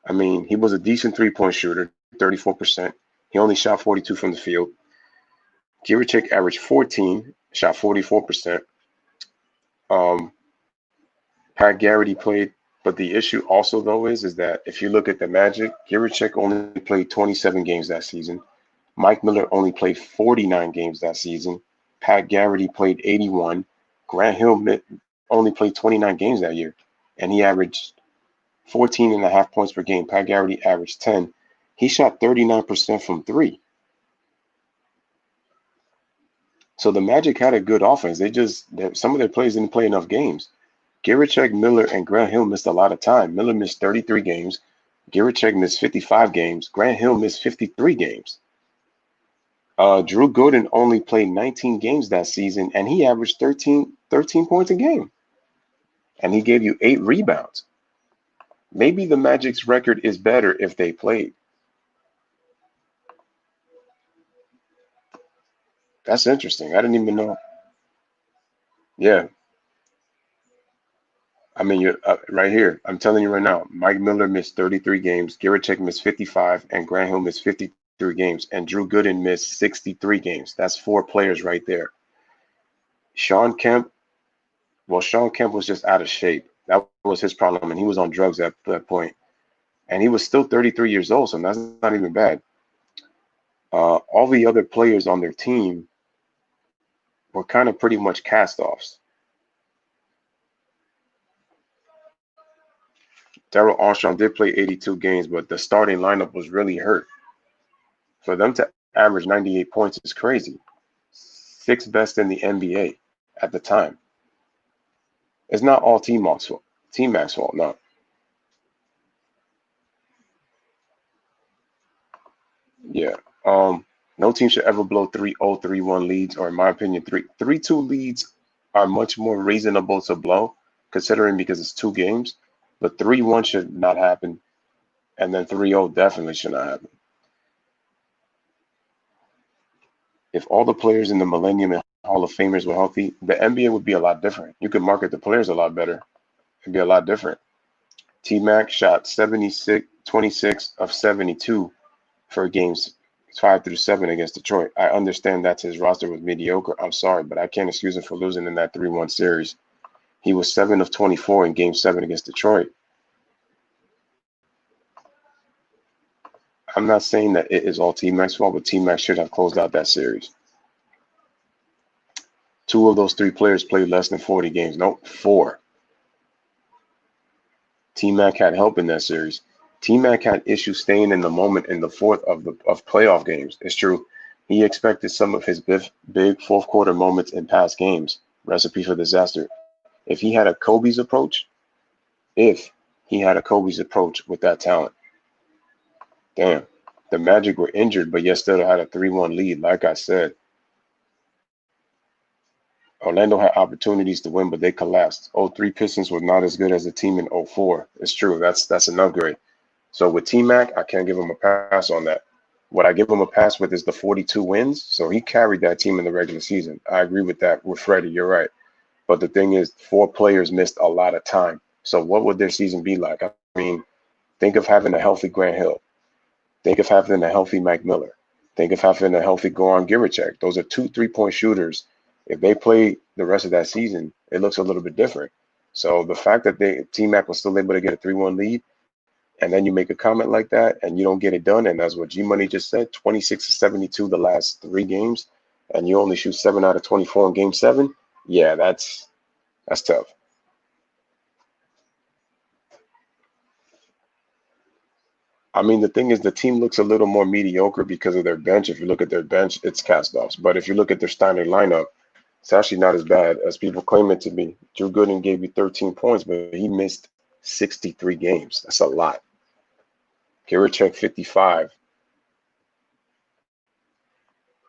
I mean, he was a decent 3-point shooter, 34%. He only shot 42 from the field. Girichek averaged 14, shot 44%. Pat Garrity played, but the issue also though is that if you look at the Magic, Girichek only played 27 games that season. Mike Miller only played 49 games that season. Pat Garrity played 81. Grant Hill only played 29 games that year, and he averaged 14.5 points per game. Pat Garrity averaged 10. He shot 39% from 3. So the Magic had a good offense. Some of their players didn't play enough games. Girichek, Miller, and Grant Hill missed a lot of time. Miller missed 33 games. Girichek missed 55 games. Grant Hill missed 53 games. Drew Gooden only played 19 games that season, and he averaged 13 points a game. And he gave you 8 rebounds. Maybe the Magic's record is better if they played. That's interesting. I didn't even know. Yeah. I mean, you're right here. I'm telling you right now, Mike Miller missed 33 games. Girichek missed 55, and Grant Hill missed 53 games. And Drew Gooden missed 63 games. That's 4 players right there. Sean Kemp was just out of shape. That was his problem, and he was on drugs at that point. And he was still 33 years old, so that's not even bad. All the other players on their team were kind of pretty much cast-offs. Darrell Armstrong did play 82 games, but the starting lineup was really hurt. For them to average 98 points is crazy. 6th best in the NBA at the time. It's not all T-Mac's fault, no. Yeah. No team should ever blow 3-0, 3-1 leads, or in my opinion, 3-2 leads are much more reasonable to blow, considering because it's 2 games. But 3-1 should not happen, and then 3-0 definitely should not happen. If all the players in the Millennium and Hall of Famers were healthy, the NBA would be a lot different. You could market the players a lot better. It'd be a lot different. T-Mac shot 26 of 72 for games 5 through 7 against Detroit. I understand that his roster was mediocre. I'm sorry, but I can't excuse him for losing in that 3-1 series. He was 7 of 24 in Game 7 against Detroit. I'm not saying that it is all T-Mac's fault, but T-Mac should have closed out that series. 2 of those 3 players played less than 40 games. Nope, 4. T-Mac had help in that series. T-Mac had issues staying in the moment in the fourth of playoff games. It's true. He expected some of his big fourth quarter moments in past games. Recipe for disaster. If he had a Kobe's approach with that talent, damn, the Magic were injured, but yet still had a 3-1 lead. Like I said, Orlando had opportunities to win, but they collapsed. 03 Pistons were not as good as the team in 04. It's true. That's an upgrade. So with T-Mac, I can't give him a pass on that. What I give him a pass with is the 42 wins. So he carried that team in the regular season. I agree with that with Freddie. You're right. But the thing is, 4 players missed a lot of time. So what would their season be like? I mean, think of having a healthy Grant Hill. Think of having a healthy Mike Miller. Think of having a healthy Goran Girichek. Those are 2 3-point shooters. If they play the rest of that season, it looks a little bit different. So the fact that T-Mac was still able to get a 3-1 lead, and then you make a comment like that and you don't get it done, and that's what G-Money just said, 26 of 72 the last 3 games, and you only shoot 7 out of 24 in Game 7, yeah, that's tough. I mean, the thing is, the team looks a little more mediocre because of their bench. If you look at their bench, it's cast-offs. But if you look at their Steiner lineup, it's actually not as bad as people claim it to be. Drew Gooden gave you 13 points, but he missed 63 games. That's a lot. Girichek 55.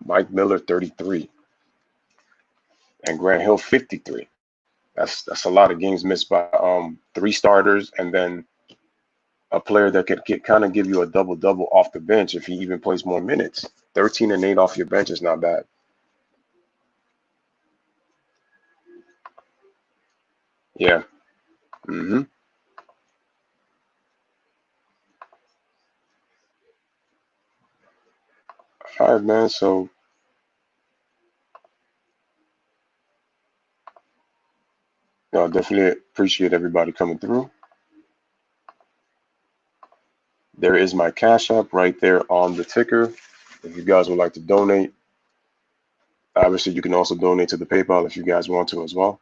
Mike Miller, 33. And Grant Hill, 53. That's a lot of games missed by 3 starters and then a player that could kind of give you a double-double off the bench if he even plays more minutes. 13 and 8 off your bench is not bad. Yeah. Mm-hmm. All right, man. So definitely appreciate everybody coming through. There is my Cash App right there on the ticker. If you guys would like to donate, obviously you can also donate to the PayPal if you guys want to as well.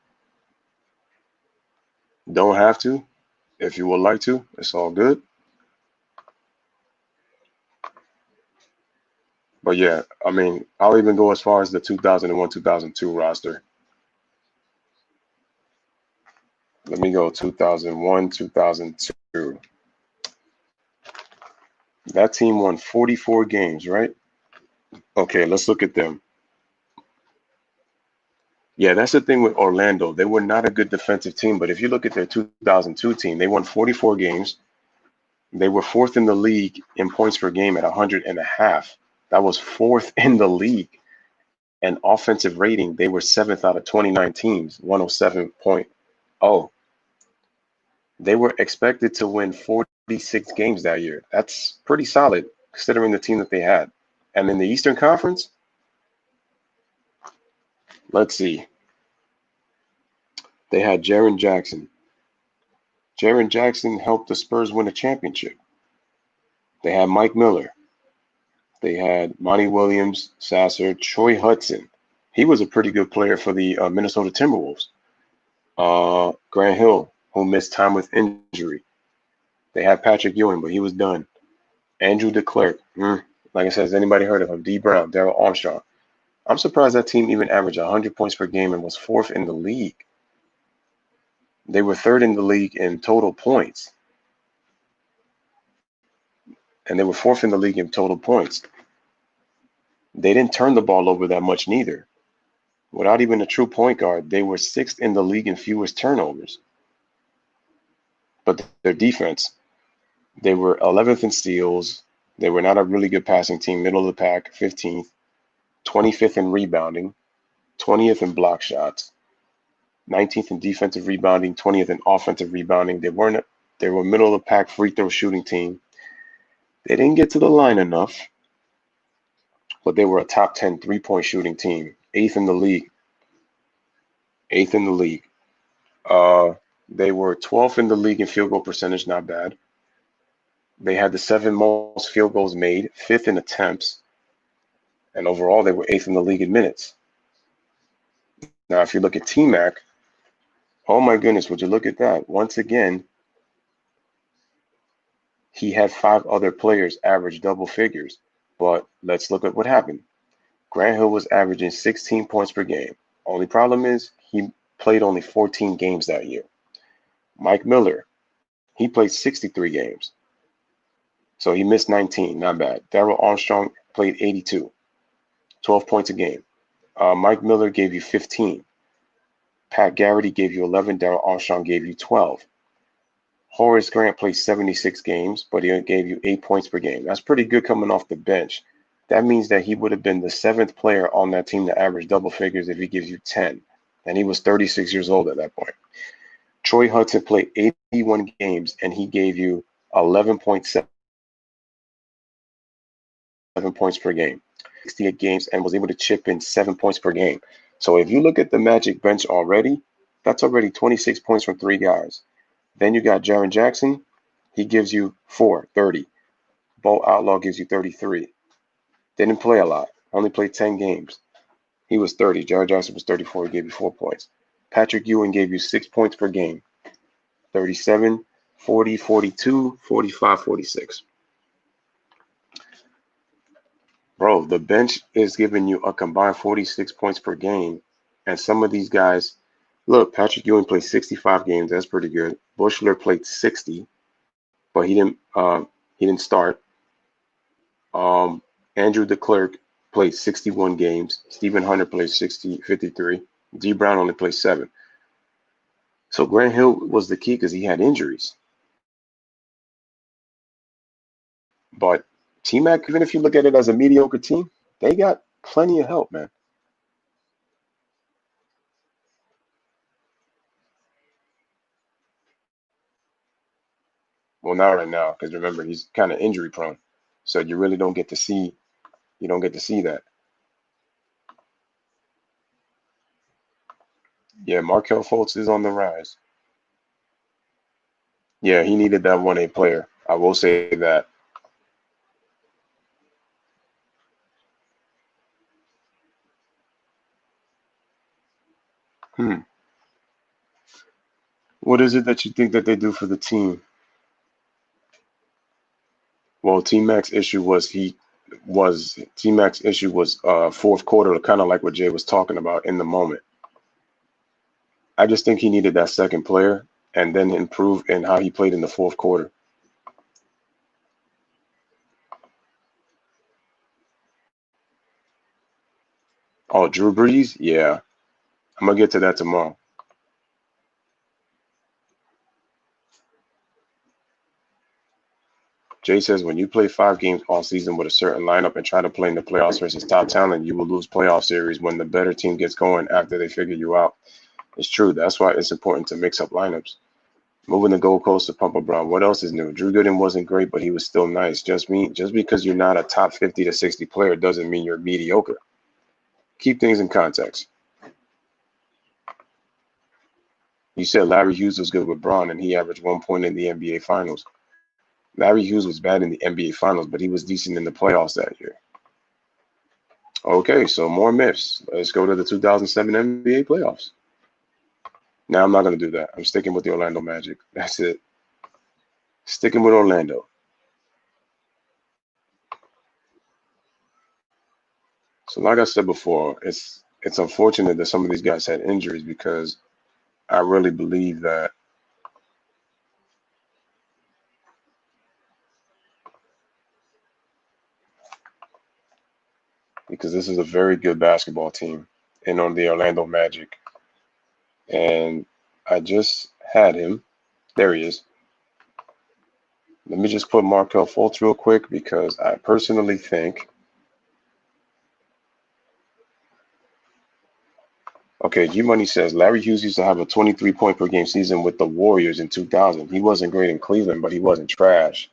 Don't have to. If you would like to, it's all good. But yeah, I mean, I'll even go as far as the 2001, 2002 roster. Let me go 2001, 2002. That team won 44 games, right? Okay, let's look at them. Yeah, that's the thing with Orlando. They were not a good defensive team, but if you look at their 2002 team, they won 44 games. They were fourth in the league in points per game at 100.5. That was fourth in the league. And offensive rating, they were seventh out of 29 teams, 107.0. They were expected to win 46 games that year. That's pretty solid considering the team that they had. And in the Eastern Conference, let's see. They had Jaren Jackson. Jaren Jackson helped the Spurs win a championship. They had Mike Miller. They had Monty Williams, Sasser, Troy Hudson. He was a pretty good player for the Minnesota Timberwolves. Grant Hill, who missed time with injury. They had Patrick Ewing, but he was done. Andrew DeClerc. Like I said, has anybody heard of him? D. Brown, Darrell Armstrong. I'm surprised that team even averaged 100 points per game and was fourth in the league. They were third in the league in total points. And they were fourth in the league in total points. They didn't turn the ball over that much neither. Without even a true point guard, they were sixth in the league in fewest turnovers. But their defense, they were 11th in steals. They were not a really good passing team, middle of the pack, 15th, 25th in rebounding, 20th in block shots, 19th in defensive rebounding, 20th in offensive rebounding. They were middle of the pack free throw shooting team. They didn't get to the line enough, but they were a top 10 3-point shooting team, eighth in the league. Eighth in the league. They were 12th in the league in field goal percentage, not bad. They had the 7 most field goals made, 5th in attempts, and overall they were 8th in the league in minutes. Now, if you look at T-Mac, oh my goodness, would you look at that? Once again, he had 5 other players average double figures, but let's look at what happened. Grant Hill was averaging 16 points per game. Only problem is he played only 14 games that year. Mike Miller, he played 63 games. So he missed 19, not bad. Darrell Armstrong played 82, 12 points a game. Mike Miller gave you 15. Pat Garrity gave you 11. Darrell Armstrong gave you 12. Horace Grant played 76 games, but he gave you 8 points per game. That's pretty good coming off the bench. That means that he would have been the 7th player on that team to average double figures if he gives you 10. And he was 36 years old at that point. Troy Hudson played 81 games, and he gave you 11.7 points per game. 68 games and was able to chip in 7 points per game. So if you look at the Magic bench already, that's already 26 points from 3 guys. Then you got Jaren Jackson. He gives you 4, 30. Bo Outlaw gives you 33. Didn't play a lot. Only played 10 games. He was 30. Jaren Jackson was 34. He gave you 4 points. Patrick Ewing gave you 6 points per game. 37, 40, 42, 45, 46. Bro, the bench is giving you a combined 46 points per game. And some of these guys, look, Patrick Ewing played 65 games. That's pretty good. Bushler played 60, but he didn't start. Andrew DeClerc played 61 games. Stephen Hunter played 53. D Brown only played 7. So Grant Hill was the key because he had injuries. But T-Mac, even if you look at it as a mediocre team, they got plenty of help, man. Well, not right now, because remember he's kind of injury prone, so you really don't get to see that. Yeah, Markel Fultz is on the rise. Yeah, he needed that 1A player. I will say that. Hmm. What is it that you think that they do for the team? Well, T-Mac's issue was T-Mac's issue was fourth quarter, kind of like what Jay was talking about in the moment. I just think he needed that second player and then improve in how he played in the fourth quarter. Oh, Drew Brees? Yeah. I'm gonna get to that tomorrow. Jay says when you play 5 games all season with a certain lineup and try to play in the playoffs versus top talent, you will lose playoff series when the better team gets going after they figure you out. It's true. That's why it's important to mix up lineups. Moving the goalpost to Pumper Brown. What else is new? Drew Gooden wasn't great, but he was still nice. Just because you're not a top 50 to 60 player doesn't mean you're mediocre. Keep things in context. You said Larry Hughes was good with Braun, and he averaged 1 point in the NBA Finals. Larry Hughes was bad in the NBA Finals, but he was decent in the playoffs that year. Okay, so more myths. Let's go to the 2007 NBA playoffs. Now, I'm not going to do that. I'm sticking with the Orlando Magic. That's it. Sticking with Orlando. So, like I said before, it's unfortunate that some of these guys had injuries because I really believe that because this is a very good basketball team and on the Orlando Magic. And I just had him. There he is. Let me just put Markel Fultz real quick because I personally think. Okay, G Money says Larry Hughes used to have a 23-point per game season with the Warriors in 2000. He wasn't great in Cleveland, but he wasn't trash.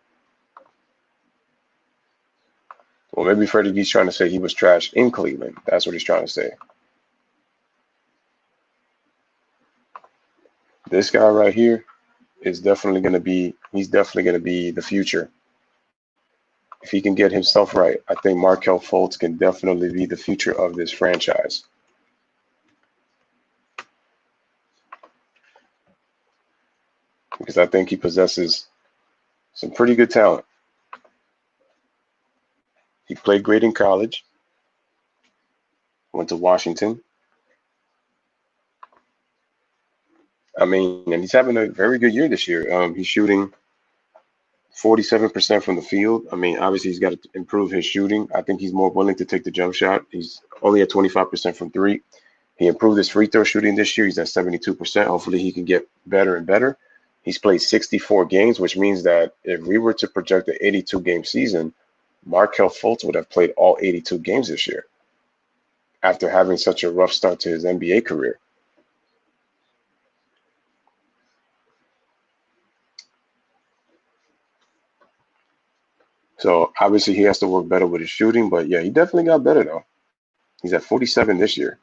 Well, maybe Freddie B's trying to say he was trash in Cleveland. That's what he's trying to say. This guy right here is definitely going to be, he's definitely going to be the future. If he can get himself right, I think Markel Fultz can definitely be the future of this franchise. Because I think he possesses some pretty good talent. He played great in college, went to Washington. I mean, and he's having a very good year this year. He's shooting 47% from the field. I mean, obviously he's got to improve his shooting. I think he's more willing to take the jump shot. He's only at 25% from 3. He improved his free throw shooting this year. He's at 72%. Hopefully he can get better and better. He's played 64 games, which means that if we were to project an 82-game season, Markel Fultz would have played all 82 games this year after having such a rough start to his NBA career. So obviously he has to work better with his shooting, but yeah, he definitely got better though. He's at 47 this year.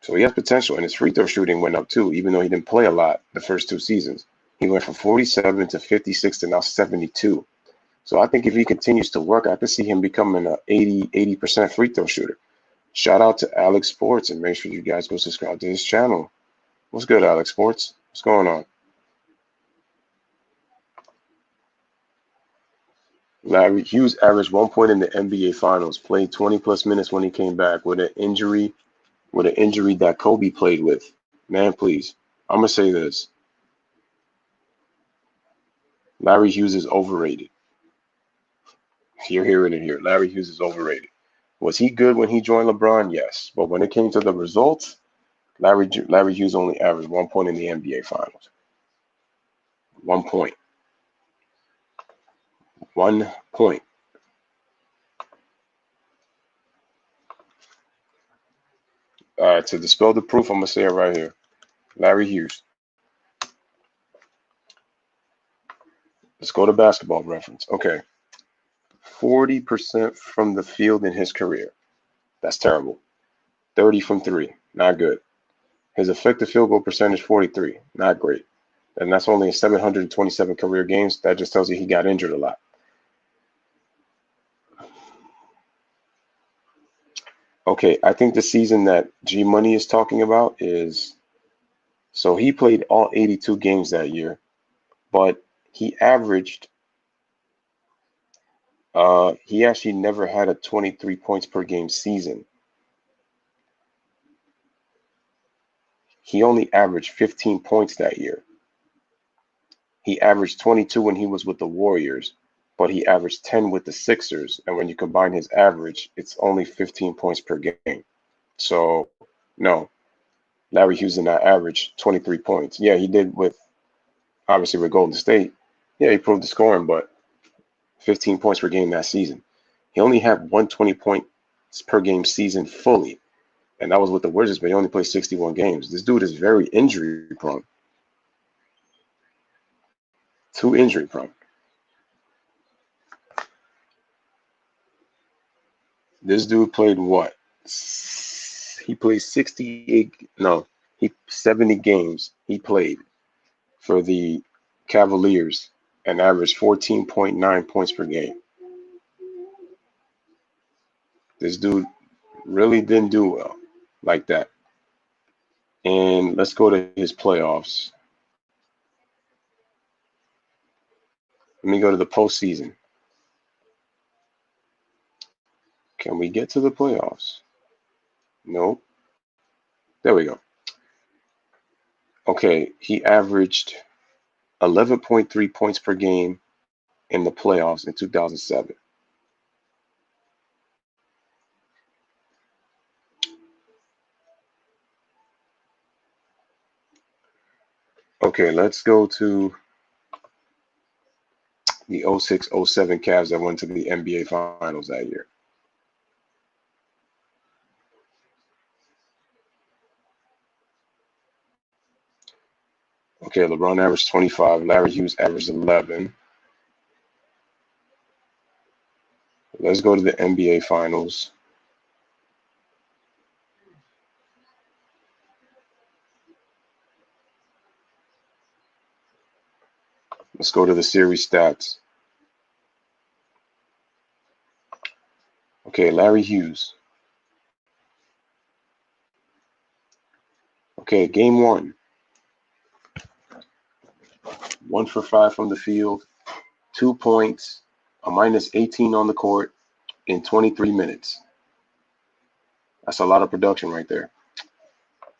So he has potential, and his free throw shooting went up too, even though he didn't play a lot the first 2 seasons. He went from 47 to 56 to now 72. So I think if he continues to work, I could see him becoming an 80% free throw shooter. Shout out to Alex Sports, and make sure you guys go subscribe to his channel. What's good, Alex Sports? What's going on? Larry Hughes averaged 1 point in the NBA Finals, played 20 plus minutes when he came back with an injury that Kobe played with. Man, please. I'm gonna say this. Larry Hughes is overrated. You're hearing it here. Larry Hughes is overrated. Was he good when he joined LeBron? Yes. But when it came to the results, Larry Hughes only averaged 1 point in the NBA Finals. 1 point. 1 point. To dispel the proof, I'm going to say it right here. Larry Hughes. Let's go to basketball reference. Okay. 40% from the field in his career. That's terrible. 30 from three. Not good. His effective field goal percentage, 43. Not great. And that's only in 727 career games. That just tells you he got injured a lot. Okay, I think the season that G Money is talking about is, so he played all 82 games that year, but he actually never had a 23 points per game season. He only averaged 15 points that year. He averaged 22 when he was with the Warriors, but he averaged 10 with the Sixers. And when you combine his average, it's only 15 points per game. So, no, Larry Hughes did not average 23 points. Yeah, he did obviously with Golden State. Yeah, he proved the scoring, but 15 points per game that season. He only had 120 points per game season fully, and that was with the Wizards, but he only played 61 games. This dude is very injury prone. Too injury prone. This dude played what? He played 70 games he played for the Cavaliers and averaged 14.9 points per game. This dude really didn't do well like that. And let's go to his playoffs. Let me go to the postseason. Can we get to the playoffs? No. There we go. Okay, he averaged 11.3 points per game in the playoffs in 2007. Okay, let's go to the 06-07 Cavs that went to the NBA Finals that year. Okay, LeBron averaged 25. Larry Hughes averaged 11. Let's go to the NBA Finals. Let's go to the series stats. Okay, Larry Hughes. Okay, game one. 1 for 5 from the field, 2 points, a minus 18 on the court in 23 minutes. That's a lot of production right there.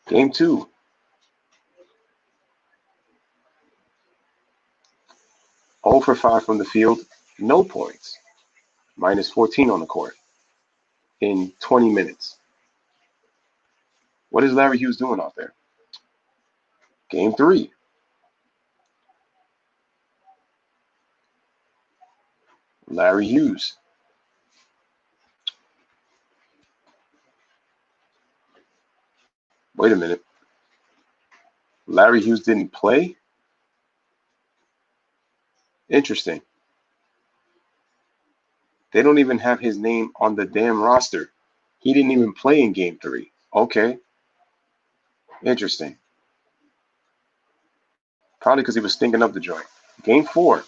Game two. 0 for 5 from the field, no points, minus 14 on the court in 20 minutes. What is Larry Hughes doing out there? Game three. Larry Hughes. Wait a minute. Larry Hughes didn't play? Interesting. They don't even have his name on the damn roster. He didn't even play in game three. Okay. Interesting. Probably because he was stinking up the joint. Game four.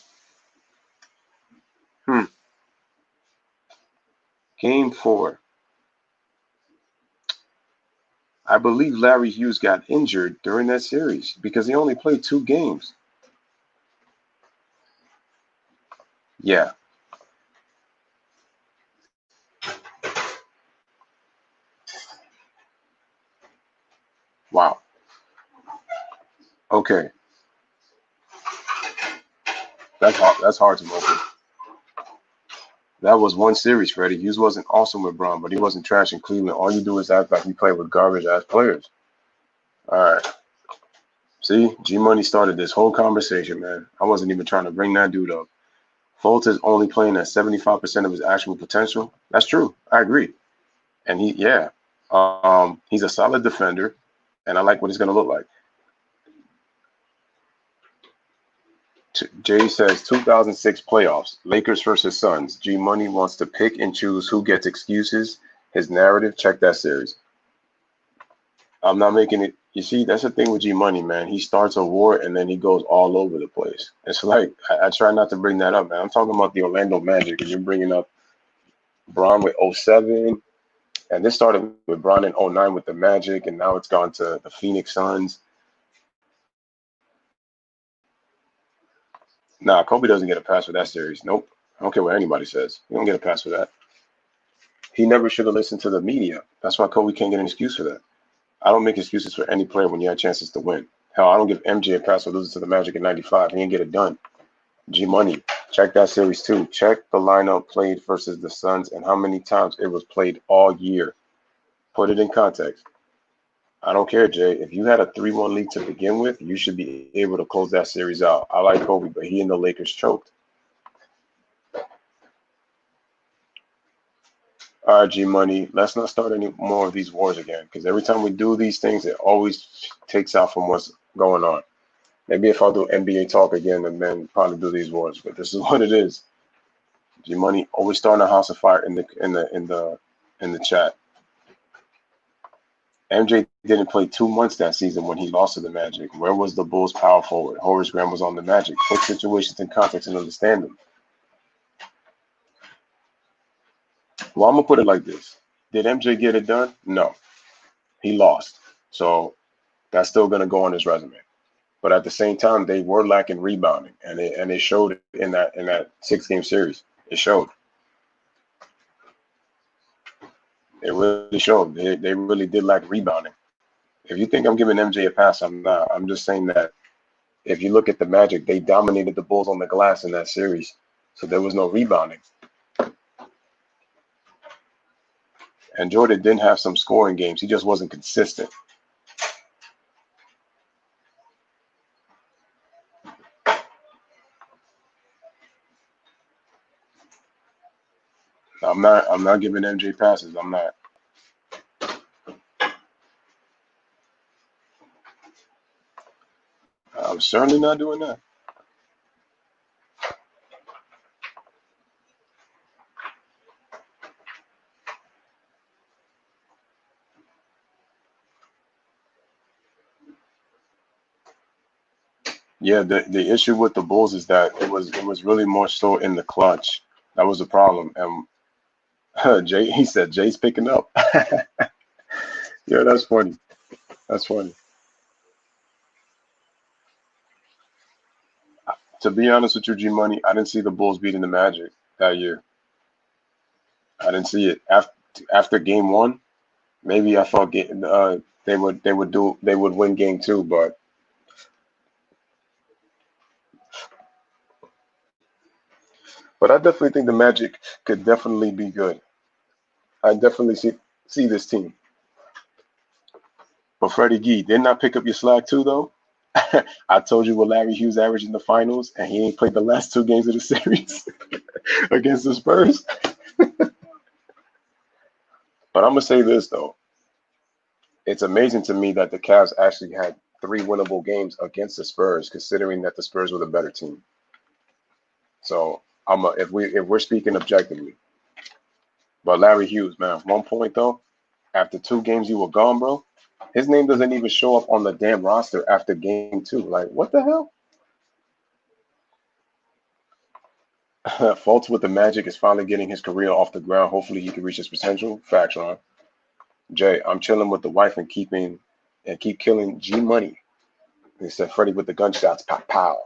Game four. I believe Larry Hughes got injured during that series because he only played 2 games. Yeah. Wow. Okay. That's hard to open. That was one series, Freddie. Hughes wasn't awesome with Braun, but he wasn't trash in Cleveland. All you do is act like you play with garbage ass players. All right. See, G Money started this whole conversation, man. I wasn't even trying to bring that dude up. Fultz is only playing at 75% of his actual potential. That's true. I agree. And he's a solid defender, and I like what he's going to look like. Jay says 2006 playoffs, Lakers versus Suns. G Money wants to pick and choose who gets excuses. His narrative. Check that series. I'm not making it. You see, that's the thing with G Money, man. He starts a war and then he goes all over the place. It's like I try not to bring that up, man. I'm talking about the Orlando Magic, and you're bringing up Braun with 07, and this started with Braun in 09 with the Magic, and now it's gone to the Phoenix Suns. Nah, Kobe doesn't get a pass for that series. Nope. I don't care what anybody says. He don't get a pass for that. He never should have listened to the media. That's why Kobe can't get an excuse for that. I don't make excuses for any player when you have chances to win. Hell, I don't give MJ a pass for losing to the Magic in 95. He didn't get it done. G Money, check that series too. Check the lineup played versus the Suns and how many times it was played all year. Put it in context. I don't care, Jay. If you had a 3-1 lead to begin with, you should be able to close that series out. I like Kobe, but he and the Lakers choked. All right, G Money, let's not start any more of these wars again, because every time we do these things, it always takes out from what's going on. Maybe if I'll do NBA talk again and then probably do these wars, but this is what it is. G Money always starting a house of fire in the chat. MJ didn't play 2 months that season when he lost to the Magic. Where was the Bulls' power forward? Horace Graham was on the Magic. Put situations in context and understand them. Well, I'm gonna put it like this: did MJ get it done? No, he lost. So that's still gonna go on his resume. But at the same time, they were lacking rebounding, and it showed in that 6-game series. It showed. It really showed. They really did lack rebounding. If you think I'm giving MJ a pass, I'm not. I'm just saying that if you look at the Magic, they dominated the Bulls on the glass in that series. So there was no rebounding. And Jordan didn't have some scoring games. He just wasn't consistent. I'm not giving MJ passes. I'm not. I'm certainly not doing that. Yeah, the issue with the Bulls is that it was really more so in the clutch. That was the problem. And Jay, he said Jay's picking up. Yeah, that's funny. That's funny. To be honest with you, G Money, I didn't see the Bulls beating the Magic that year. I didn't see it after game one. Maybe I thought they would win game two, but I definitely think the Magic could definitely be good. I definitely see this team. But Freddie Gee, didn't I pick up your slack too though? I told you what Larry Hughes averaged in the finals, and he ain't played the last 2 games of the series against the Spurs. But I'm gonna say this though. It's amazing to me that the Cavs actually had 3 winnable games against the Spurs, considering that the Spurs were the better team. So if we're speaking objectively, but Larry Hughes, man, 1 point though, after 2 games you were gone, bro. His name doesn't even show up on the damn roster after game 2. Like, what the hell? Fultz with the Magic is finally getting his career off the ground. Hopefully he can reach his potential. Facts, Ron. Jay, I'm chilling with the wife and keep killing G Money. He said Freddie with the gunshots, pow pow.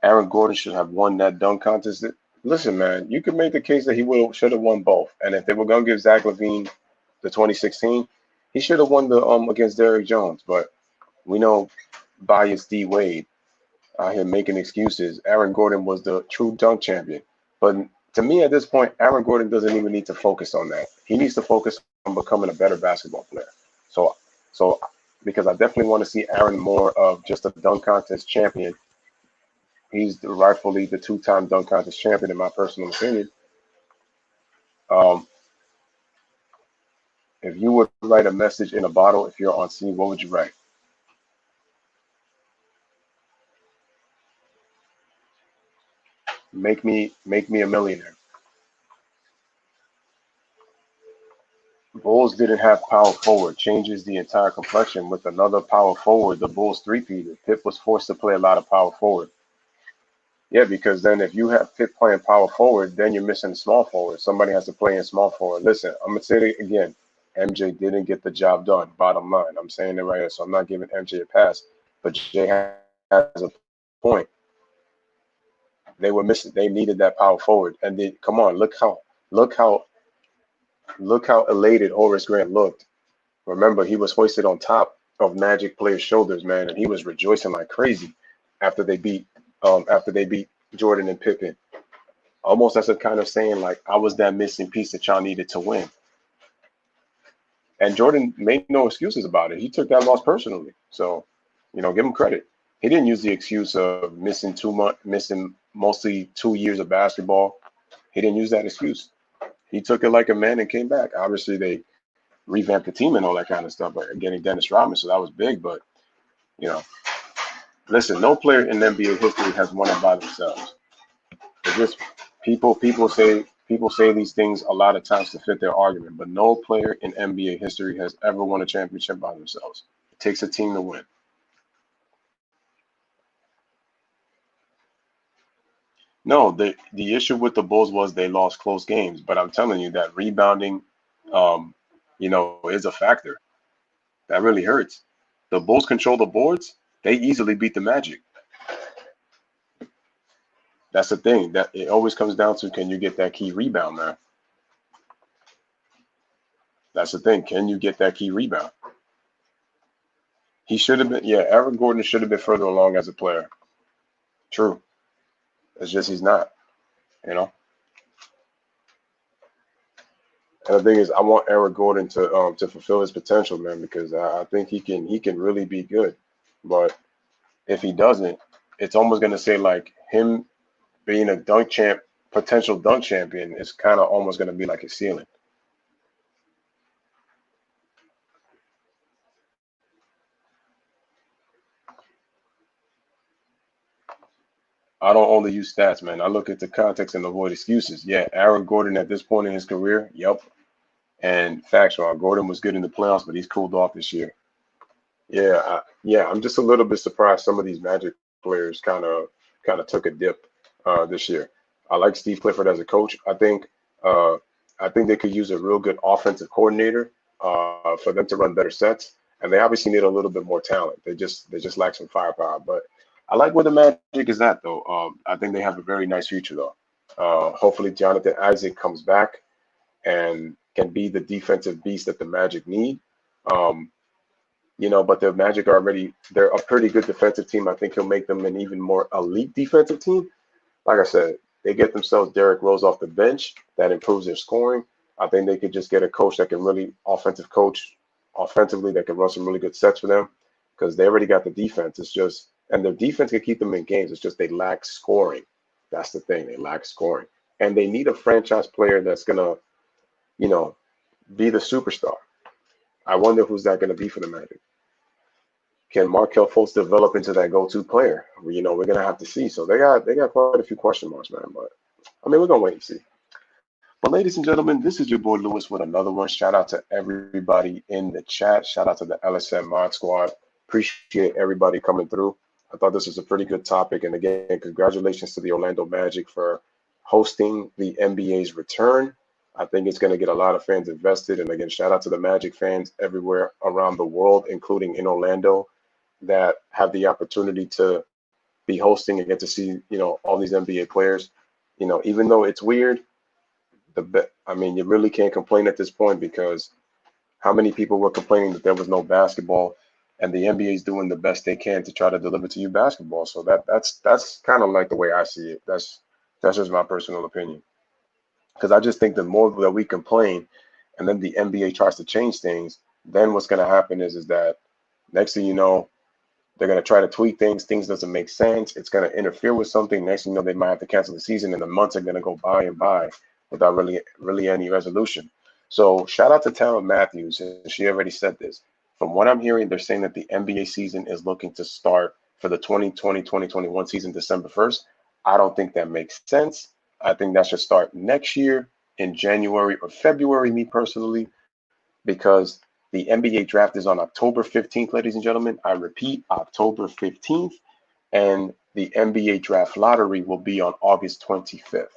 Aaron Gordon should have won that dunk contest. Listen, man, you could make the case that he should have won both. And if they were gonna give Zach LaVine the 2016, he should have won the against Derrick Jones. But we know bias D Wade out here making excuses. Aaron Gordon was the true dunk champion. But To me, at this point, Aaron Gordon doesn't even need to focus on that. He needs to focus on becoming a better basketball player. So, so because I definitely want to see Aaron more of just a dunk contest champion. He's rightfully the two-time dunk contest champion, in my personal opinion. Um, if you would write a message in a bottle, if you're on scene, what would you write? Make me a millionaire. Bulls didn't have power forward. Changes the entire complexion with another power forward. The Bulls three-peated. Pip was forced to play a lot of power forward. Yeah, because then if you have Pitt playing power forward, then you're missing small forward. Somebody has to play in small forward. Listen, I'm gonna say it again. MJ didn't get the job done. Bottom line, I'm saying it right here, so I'm not giving MJ a pass. But Jay has a point. They were missing. They needed that power forward. And then, come on, look how, look how elated Horace Grant looked. Remember, he was hoisted on top of Magic players' shoulders, man, and he was rejoicing like crazy after they beat Jordan and Pippen. Almost as a kind of saying like I was that missing piece that y'all needed to win. And Jordan made no excuses about it. He took that loss personally. So, give him credit. He didn't use the excuse of missing mostly 2 years of basketball. He didn't use that excuse. He took it like a man and came back. Obviously, they revamped the team and all that kind of stuff, but getting Dennis Rodman, so that was big. But you know, listen, no player in NBA history has won it by themselves. It's just people say these things a lot of times to fit their argument, but no player in NBA history has ever won a championship by themselves. It takes a team to win. No, the issue with the Bulls was they lost close games, but I'm telling you that rebounding, um, is a factor. That really hurts. The Bulls control the boards. They easily beat the Magic. That's the thing. That it always comes down to, can you get that key rebound, man? That's the thing. Can you get that key rebound? He should have been. Yeah, Aaron Gordon should have been further along as a player. True. It's just he's not. You know. And the thing is, I want Aaron Gordon to fulfill his potential, man, because I think he can really be good. But if he doesn't, it's almost gonna say like him being a potential dunk champion is kind of almost gonna be like his ceiling. I don't only use stats, man. I look at the context and avoid excuses. Yeah, Aaron Gordon at this point in his career, yep. And factual, Gordon was good in the playoffs, but he's cooled off this year. Yeah, I'm just a little bit surprised some of these Magic players kind of took a dip this year. I like Steve Clifford as a coach. Uh, I think they could use a real good offensive coordinator for them to run better sets, and they obviously need a little bit more talent. They just lack some firepower. But I like where the Magic is at, though. I think they have a very nice future, though. Hopefully, Jonathan Isaac comes back and can be the defensive beast that the Magic need. Um, but the Magic are they're a pretty good defensive team. I think he'll make them an even more elite defensive team. Like I said, they get themselves Derrick Rose off the bench. That improves their scoring. I think they could just get a coach that can really offensive coach offensively that can run some really good sets for them because they already got the defense. It's just, and their defense can keep them in games. It's just they lack scoring. That's the thing. They lack scoring. And they need a franchise player that's going to, you know, be the superstar. I wonder who's that going to be for the Magic. Can Markel Fultz develop into that go-to player? We're gonna have to see. So they got quite a few question marks, man. But I mean, we're gonna wait and see. But ladies and gentlemen, this is your boy Lewis with another one. Shout out to everybody in the chat. Shout out to the LSM Mod Squad. Appreciate everybody coming through. I thought this was a pretty good topic. And again, congratulations to the Orlando Magic for hosting the NBA's return. I think it's going to get a lot of fans invested. And again, shout out to the Magic fans everywhere around the world, including in Orlando, that have the opportunity to be hosting and get to see, all these NBA players. Even though it's weird, I mean, you really can't complain at this point because how many people were complaining that there was no basketball, and the NBA is doing the best they can to try to deliver to you basketball. So that's kind of like the way I see it. That's just my personal opinion. Because I just think the more that we complain and then the NBA tries to change things, then what's going to happen is that next thing you know, they're going to try to tweak things. Things doesn't make sense. It's going to interfere with something. Next thing you know, they might have to cancel the season, and the months are going to go by and by without really any resolution. So shout out to Tara Matthews, and she already said this. From what I'm hearing, they're saying that the NBA season is looking to start for the 2020-2021 season December 1st. I don't think that makes sense. I think that should start next year in January or February, me personally, because the NBA draft is on October 15th, ladies and gentlemen. I repeat, October 15th, and the NBA draft lottery will be on August 25th.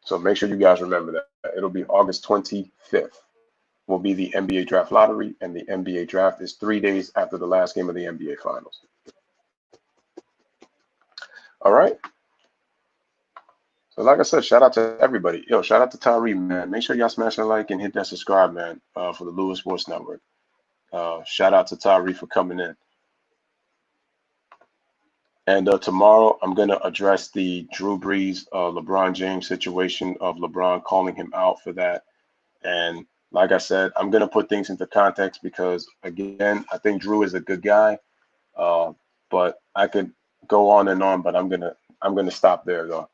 So make sure you guys remember that. It'll be August 25th will be the NBA draft lottery, and the NBA draft is 3 days after the last game of the NBA Finals. All right. So like I said, shout out to everybody. Yo, shout out to Tyree, man. Make sure y'all smash that like and hit that subscribe, man, for the Louis Sports Network. Shout out to Tyree for coming in. And tomorrow I'm going to address the Drew Brees, LeBron James situation of LeBron calling him out for that. And like I said, I'm going to put things into context because, again, I think Drew is a good guy. But I could go on and on, but I'm gonna stop there, though.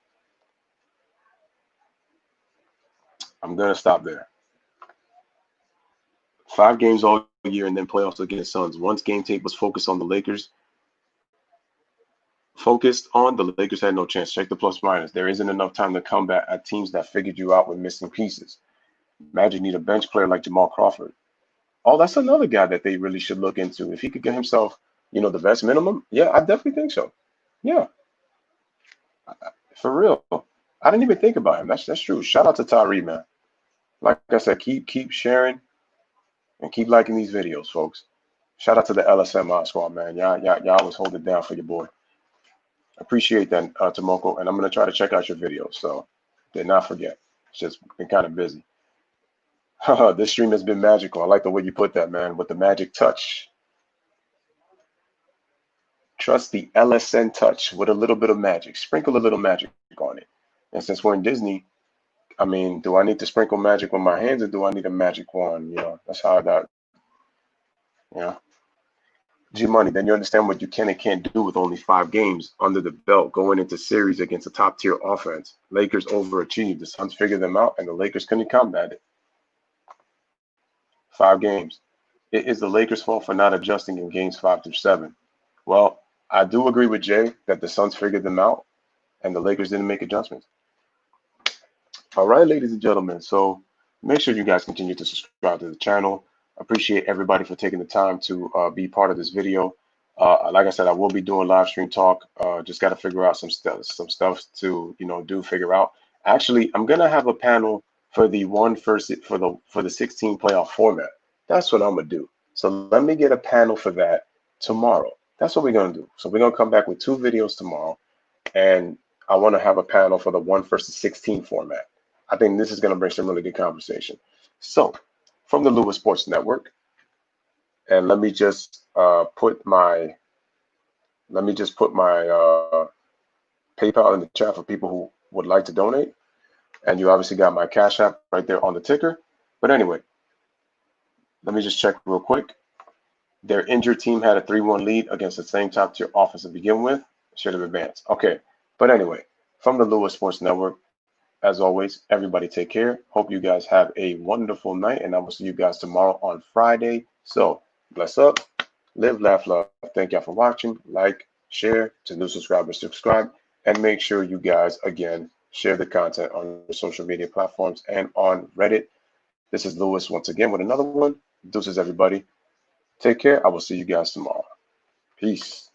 I'm going to stop there. 5 games all year and then playoffs against Suns. Once game tape was focused on the Lakers, the Lakers had no chance. Check the plus minus. There isn't enough time to combat at teams that figured you out with missing pieces. Magic need a bench player like Jamal Crawford. Oh, that's another guy that they really should look into. If he could get himself, the best minimum, yeah, I definitely think so. Yeah, for real. I didn't even think about him. That's true. Shout out to Tyree, man. Like I said, keep sharing and keep liking these videos, folks. Shout out to the LSM squad, man. Y'all always hold it down for your boy. Appreciate that, Tomoko, and I'm gonna try to check out your videos. So did not forget. It's just been kind of busy. This stream has been magical. I like the way you put that, man, with the magic touch. Trust the LSN touch with a little bit of magic. Sprinkle a little magic on it. And since we're in Disney, I mean, do I need to sprinkle magic with my hands or do I need a magic wand? That's how I got, you know. G Money, then you understand what you can and can't do with only 5 games under the belt going into series against a top tier offense. Lakers overachieved. The Suns figured them out and the Lakers couldn't combat it. 5 games. It is the Lakers' fault for not adjusting in games 5 through 7. Well, I do agree with Jay that the Suns figured them out and the Lakers didn't make adjustments. All right, ladies and gentlemen. So make sure you guys continue to subscribe to the channel. Appreciate everybody for taking the time to be part of this video. Like I said, I will be doing live stream talk. Just got to figure out some stuff to figure out. Actually, I'm gonna have a panel for the 16 playoff format. That's what I'm gonna do. So let me get a panel for that tomorrow. That's what we're gonna do. So we're gonna come back with 2 videos tomorrow, and I want to have a panel for the 1 versus 16 format. I think this is gonna bring some really good conversation. So from the Louis Sports Network, and let me just put my PayPal in the chat for people who would like to donate. And you obviously got my Cash App right there on the ticker. But anyway, let me just check real quick. Their injured team had a 3-1 lead against the same top tier offense to begin with. Should have advanced. Okay. But anyway, from the Louis Sports Network, as always, everybody take care. Hope you guys have a wonderful night, and I will see you guys tomorrow on Friday. So bless up, live, laugh, love. Thank y'all for watching. Like, share, to new subscribers, subscribe, and make sure you guys, again, share the content on your social media platforms and on Reddit. This is Louis once again with another one. Deuces, everybody. Take care. I will see you guys tomorrow. Peace.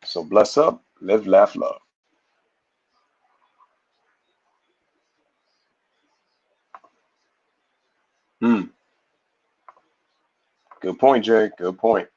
So bless up, live, laugh, love. Good point, Jay. Good point.